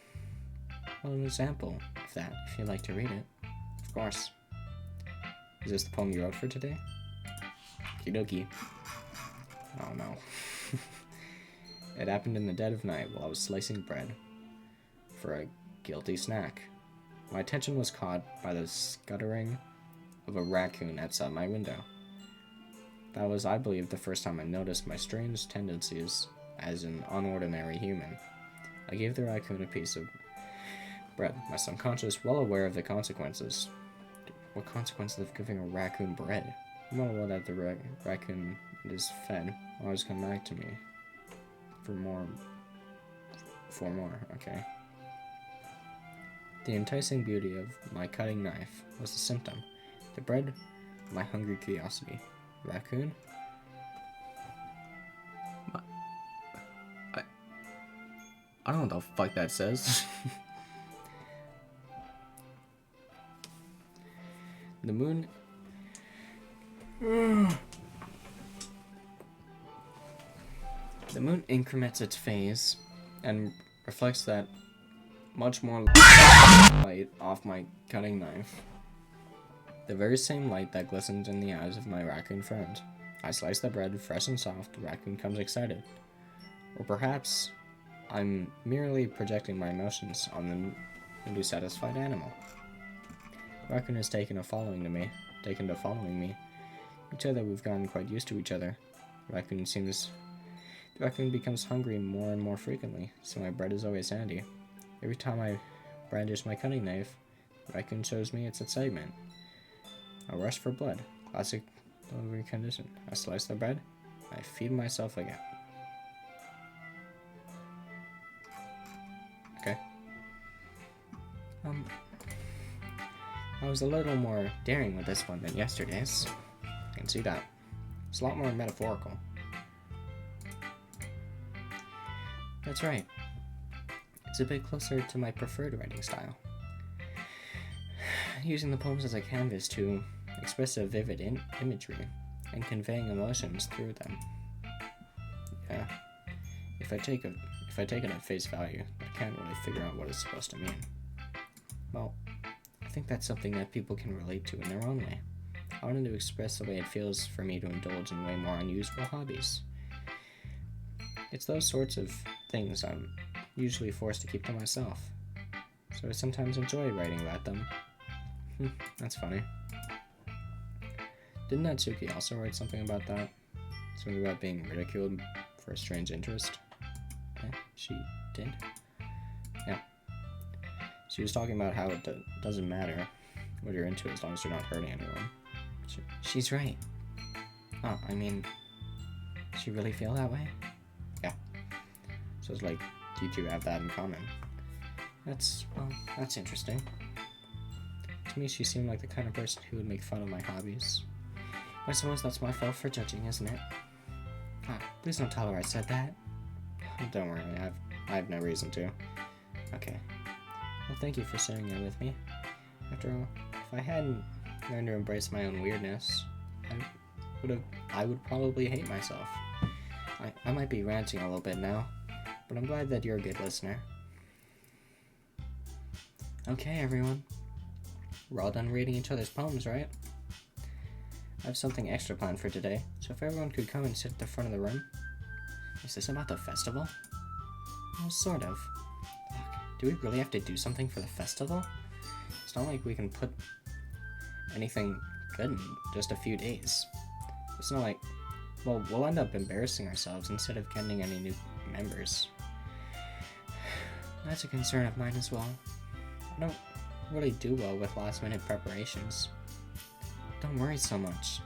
example of that if you'd like to read it. Of course. Is this the poem you wrote for today? Doki Doki. Oh no. It happened in the dead of night while I was slicing bread for a guilty snack. My attention was caught by the scuttering of a raccoon outside my window. That was, I believe, the first time I noticed my strange tendencies as an unordinary human. I gave the raccoon a piece of bread, my subconscious well aware of the consequences. What consequences of giving a raccoon bread? Well aware that the raccoon is fed always come back to me. For more, okay. The enticing beauty of my cutting knife was the symptom. The bread, my hungry curiosity. Raccoon? I don't know what the fuck that says. The moon... The moon increments its phase and reflects that much more light off my cutting knife. The very same light that glistens in the eyes of my raccoon friend. I slice the bread fresh and soft, the raccoon comes excited. Or perhaps I'm merely projecting my emotions on the new satisfied animal. The raccoon has taken to following me. You tell that we've gotten quite used to each other. The raccoon becomes hungry more and more frequently, so my bread is always handy. Every time I brandish my cutting knife, the raccoon shows me its excitement. A rush for blood. Classic delivery condition. I slice the bread. I feed myself again. Okay. I was a little more daring with this one than yesterday's. You can see that. It's a lot more metaphorical. That's right. It's a bit closer to my preferred writing style. Using the poems as a canvas to express a vivid imagery and conveying emotions through them. Yeah. If I take it at face value, I can't really figure out what it's supposed to mean. Well, I think that's something that people can relate to in their own way. I wanted to express the way it feels for me to indulge in way more unusual hobbies. It's those sorts of things I'm usually forced to keep to myself, so I sometimes enjoy writing about them. That's funny. Didn't Natsuki also write something about that? Something about being ridiculed for a strange interest? Yeah, she did? Yeah. She was talking about how it doesn't matter what you're into as long as you're not hurting anyone. She's right. Oh, I mean, does she really feel that way? Yeah. So it's like, you two have that in common. That's interesting. To me, she seemed like the kind of person who would make fun of my hobbies. I suppose that's my fault for judging, isn't it? Please don't tell her I said that. Don't worry, I have no reason to. Okay. Well, thank you for sharing that with me. After all, if I hadn't learned to embrace my own weirdness, I would probably hate myself. I might be ranting a little bit now, but I'm glad that you're a good listener. Okay, everyone. We're all done reading each other's poems, right? I have something extra planned for today, so if everyone could come and sit at the front of the room. Is this about the festival? Well, sort of. Do we really have to do something for the festival? It's not like we can put anything good in just a few days. It's not like, well, we'll end up embarrassing ourselves instead of getting any new members. That's a concern of mine as well. I don't really do well with last-minute preparations. Don't worry so much.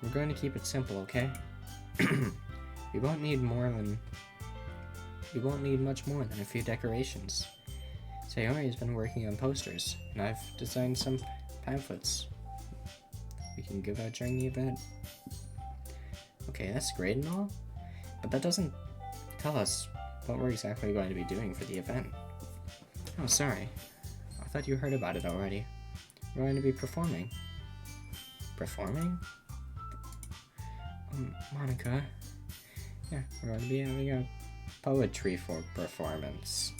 We're going to keep it simple, okay? We won't need much more than a few decorations. Sayori has been working on posters, and I've designed some pamphlets we can give out during the event. Okay, that's great and all, But that doesn't tell us what we're exactly going to be doing for the event. Oh, sorry. I thought you heard about it already. We're going to be performing. Performing? Monica. Yeah, we're going to be having a poetry performance.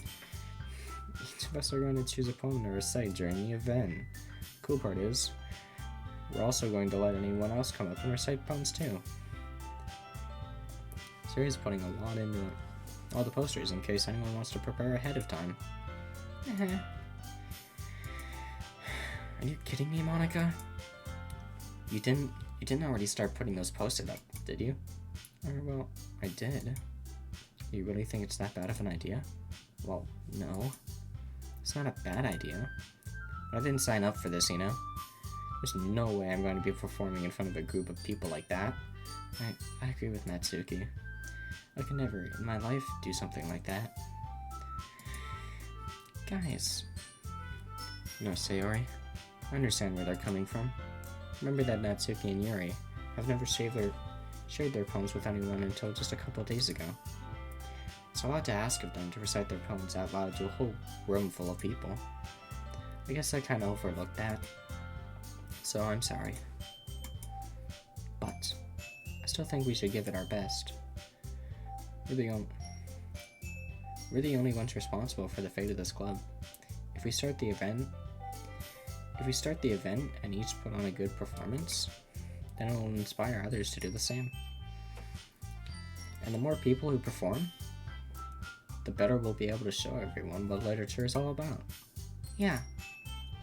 Each of us are going to choose a poem to recite during the event. Cool part is, we're also going to let anyone else come up and recite poems too. Siri's putting a lot into all the posters in case anyone wants to prepare ahead of time. Are you kidding me, Monica? You didn't already start putting those post-it up, did you? Well, I did. You really think it's that bad of an idea? Well, no. It's not a bad idea. But I didn't sign up for this, you know? There's no way I'm going to be performing in front of a group of people like that. I agree with Natsuki. I could never in my life do something like that. Guys. No, Sayori. I understand where they're coming from. Remember that Natsuki and Yuri have never shared their poems with anyone until just a couple days ago. It's a lot to ask of them to recite their poems out loud to a whole room full of people. I guess I kind of overlooked that. So I'm sorry. But I still think we should give it our best. We're the only ones responsible for the fate of this club. If we start the event and each put on a good performance, then it will inspire others to do the same. And the more people who perform, the better we'll be able to show everyone what literature is all about. Yeah,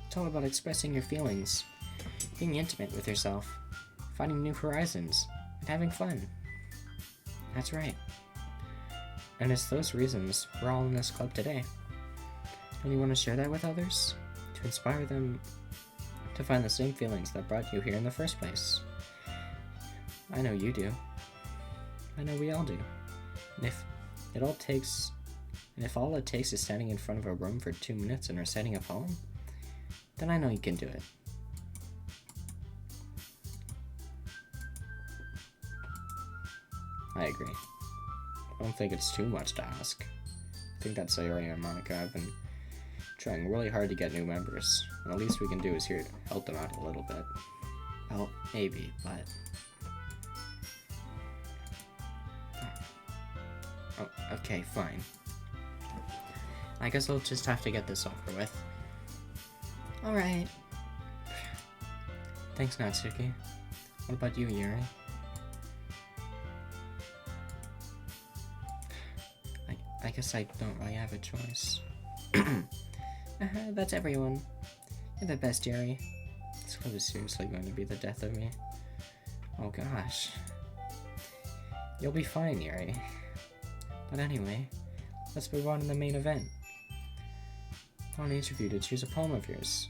it's all about expressing your feelings, being intimate with yourself, finding new horizons, and having fun. That's right. And it's those reasons we're all in this club today. Don't you want to share that with others? To inspire them to find the same feelings that brought you here in the first place. I know you do. I know we all do. And if all it takes is standing in front of a room for 2 minutes and reciting a poem, then I know you can do it. I agree. I don't think it's too much to ask. I think that Sayori and Monica have been trying really hard to get new members, and the least we can do is here to help them out a little bit. Well, maybe, but... Oh, okay, fine. I guess I'll just have to get this over with. Alright. Thanks, Natsuki. What about you, Yuri? I guess I don't really have a choice. That's everyone. You're the best, Yuri. This club is seriously going to be the death of me. Oh gosh. You'll be fine, Yuri. But anyway, let's move on to the main event. I want each of you to choose a poem of yours.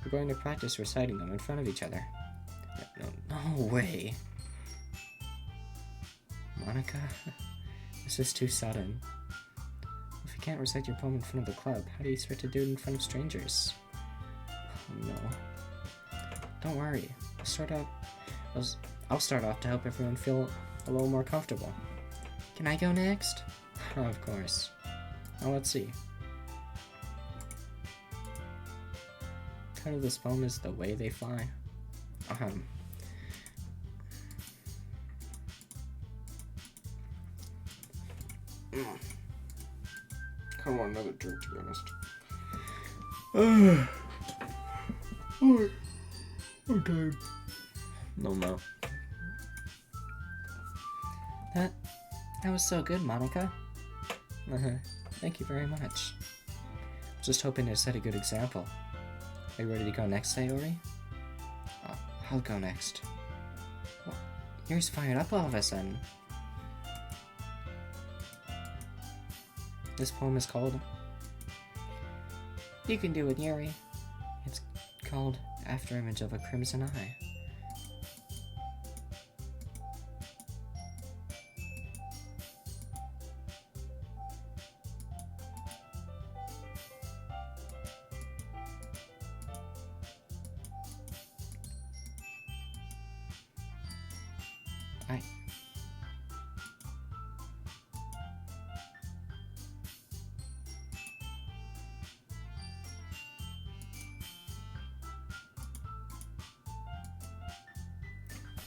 We're going to practice reciting them in front of each other. No way. Monica, this is too sudden. If you can't recite your poem in front of the club, how do you expect to do it in front of strangers? Oh, no. Don't worry. I'll start off to help everyone feel a little more comfortable. Can I go next? Oh, of course. Now let's see. The title of this poem is The Way They Fly. I don't want another drink, to be honest. I'm tired. No. That was so good, Monica. Thank you very much. Just hoping to set a good example. Are you ready to go next, Sayori? I'll go next. Well, you're just fired up all of a sudden. This poem is called... You can do it, Yuri. It's called Afterimage of a Crimson Eye.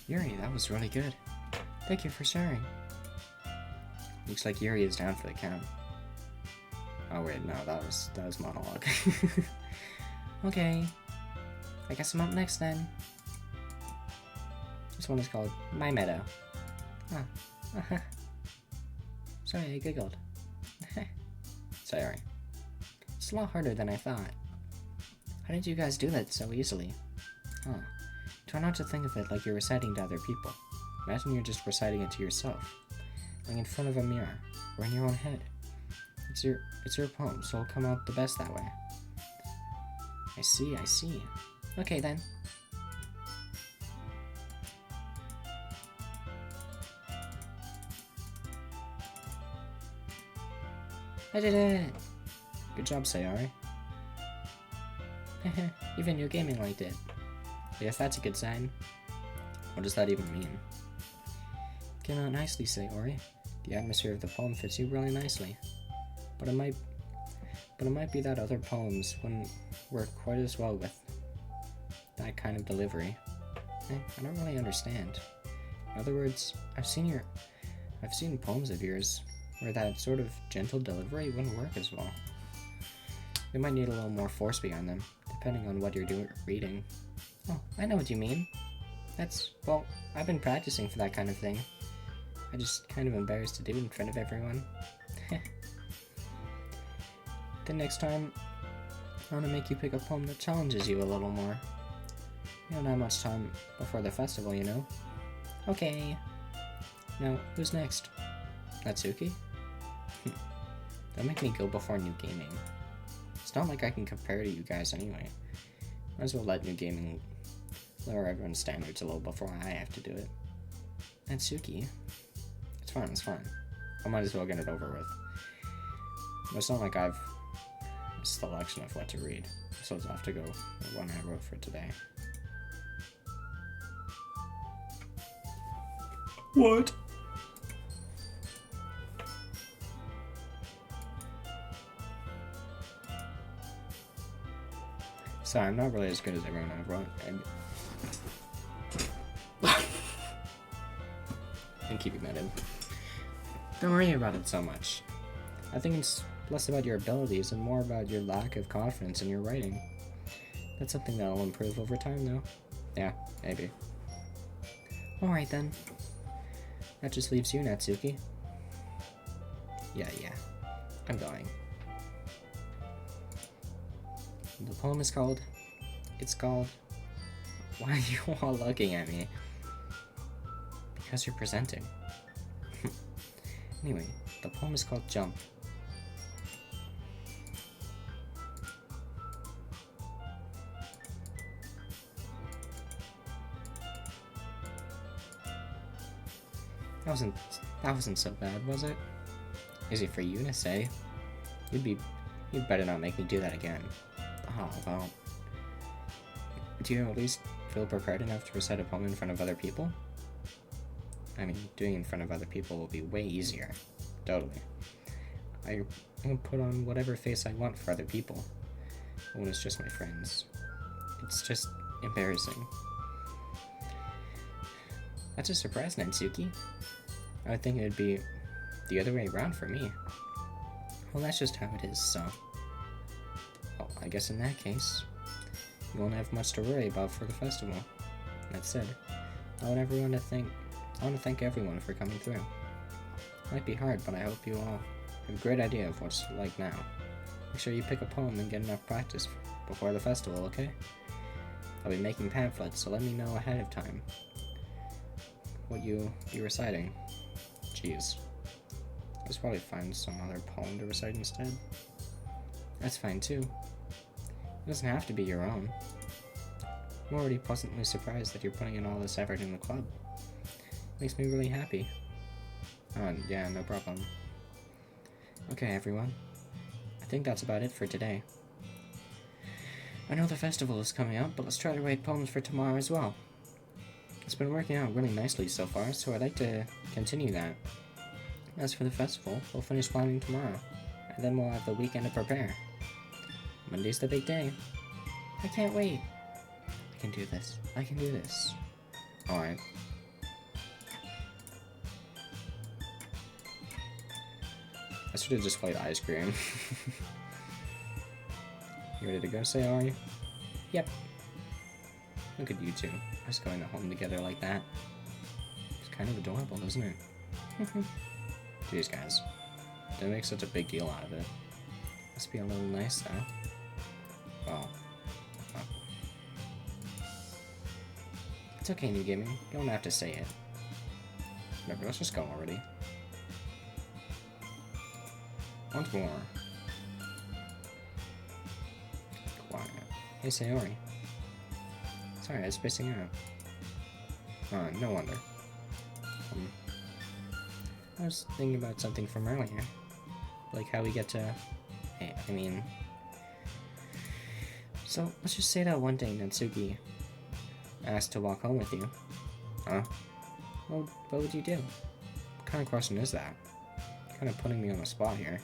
Yuri, that was really good. Thank you for sharing. Looks like Yuri is down for the count. Oh wait, no, that was monologue. Okay. I guess I'm up next then. This one is called My Meadow. Ah. Sorry, I giggled. Sorry. It's a lot harder than I thought. How did you guys do that so easily? Huh. Try not to think of it like you're reciting to other people. Imagine you're just reciting it to yourself. Like in front of a mirror, or in your own head. It's your poem, so it'll come out the best that way. I see. Okay then. I did it! Good job, Sayori. Even your gaming liked it. I guess that's a good sign. What does that even mean? Came out nicely, Sayori. The atmosphere of the poem fits you really nicely. But it might be that other poems wouldn't work quite as well with that kind of delivery. I don't really understand. In other words, I've seen poems of yours where that sort of gentle delivery wouldn't work as well. They might need a little more force behind them, depending on what you're reading. Oh, I know what you mean. Well, I've been practicing for that kind of thing. I just kind of embarrassed to do it in front of everyone. Then next time, I want to make you pick a poem that challenges you a little more. You don't have much time before the festival, you know? Okay. Now, who's next? Natsuki? Don't make me go before New Gaming. It's not like I can compare to you guys anyway. Might as well let New Gaming lower everyone's standards a little before I have to do it. Natsuki? It's fine. I might as well get it over with. It's not like I've a selection of what to read, so I'll have to go with one I wrote for today. What? Sorry, I'm not really as good as everyone I've wrote. I'm keeping that in. Don't worry about it so much. I think it's less about your abilities and more about your lack of confidence in your writing. That's something that'll improve over time, though. Yeah, maybe. Alright then. That just leaves you, Natsuki. Yeah. I'm going. The poem is called... Why are you all looking at me? Because you're presenting. Anyway, the poem is called Jump. That wasn't so bad, was it? Easy for you to say. You'd better not make me do that again. Oh, well. Do you at least feel prepared enough to recite a poem in front of other people? I mean, doing it in front of other people will be way easier. Totally. I can put on whatever face I want for other people. When it's just my friends. It's just embarrassing. That's a surprise, Natsuki. I would think it would be the other way around for me. Well, that's just how it is, so... Well, I guess in that case, you won't have much to worry about for the festival. That said, I want to thank everyone for coming through. It might be hard, but I hope you all have a great idea of what's like now. Make sure you pick a poem and get enough practice before the festival, okay? I'll be making pamphlets, so let me know ahead of time what you'll be reciting. Jeez. I'll just probably find some other poem to recite instead. That's fine too. It doesn't have to be your own. I'm already pleasantly surprised that you're putting in all this effort in the club. Makes me really happy. Yeah, no problem. Okay, everyone. I think that's about it for today. I know the festival is coming up, but let's try to write poems for tomorrow as well. It's been working out really nicely so far, so I'd like to continue that. As for the festival, we'll finish planning tomorrow, and then we'll have the weekend to prepare. Monday's the big day. I can't wait. I can do this. Alright. should have just played ice cream. You ready to go, Sayori? Yep. Look at you two, just going home together like that. It's kind of adorable, isn't it? Jeez, guys. Don't make such a big deal out of it. Must be a little nice, though. Well. It's okay, New Gaming. You don't have to say it. Remember, let's just go already. Once more. Quiet. Hey, Sayori. Sorry, I was spacing out. No wonder. I was thinking about something from earlier. Like how we get to... Hey, I mean... So, let's just say that one day Natsuki asked to walk home with you. Huh? Well, what would you do? What kind of question is that? Kind of putting me on the spot here.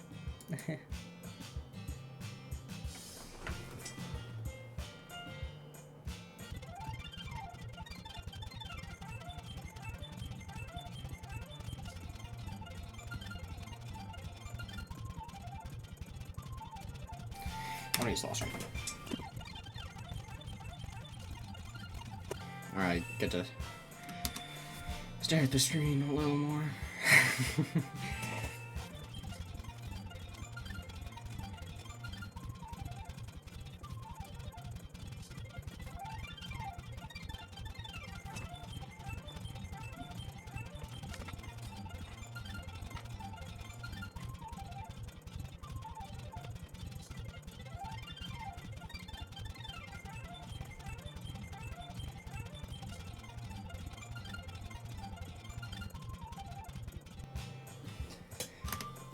What are you sloshing? Alright, get to stare at the screen a little more.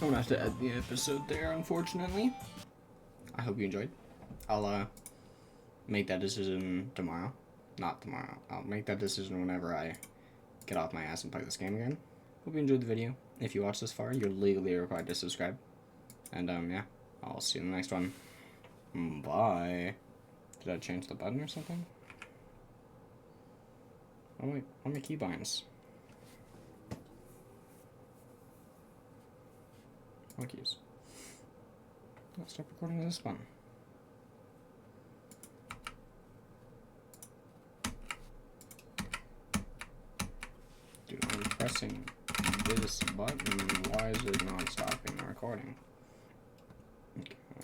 I'm gonna have to end the episode there, unfortunately. I hope you enjoyed. I'll make that decision tomorrow. Not tomorrow. I'll make that decision whenever I get off my ass and play this game again. Hope you enjoyed the video. If you watched this far, you're legally required to subscribe. And yeah, I'll see you in the next one. Bye. Did I change the button or something? Oh wait, what are my keybinds? Keys. Let's stop recording this one. Dude, I'm pressing this button. Why is it not stopping the recording?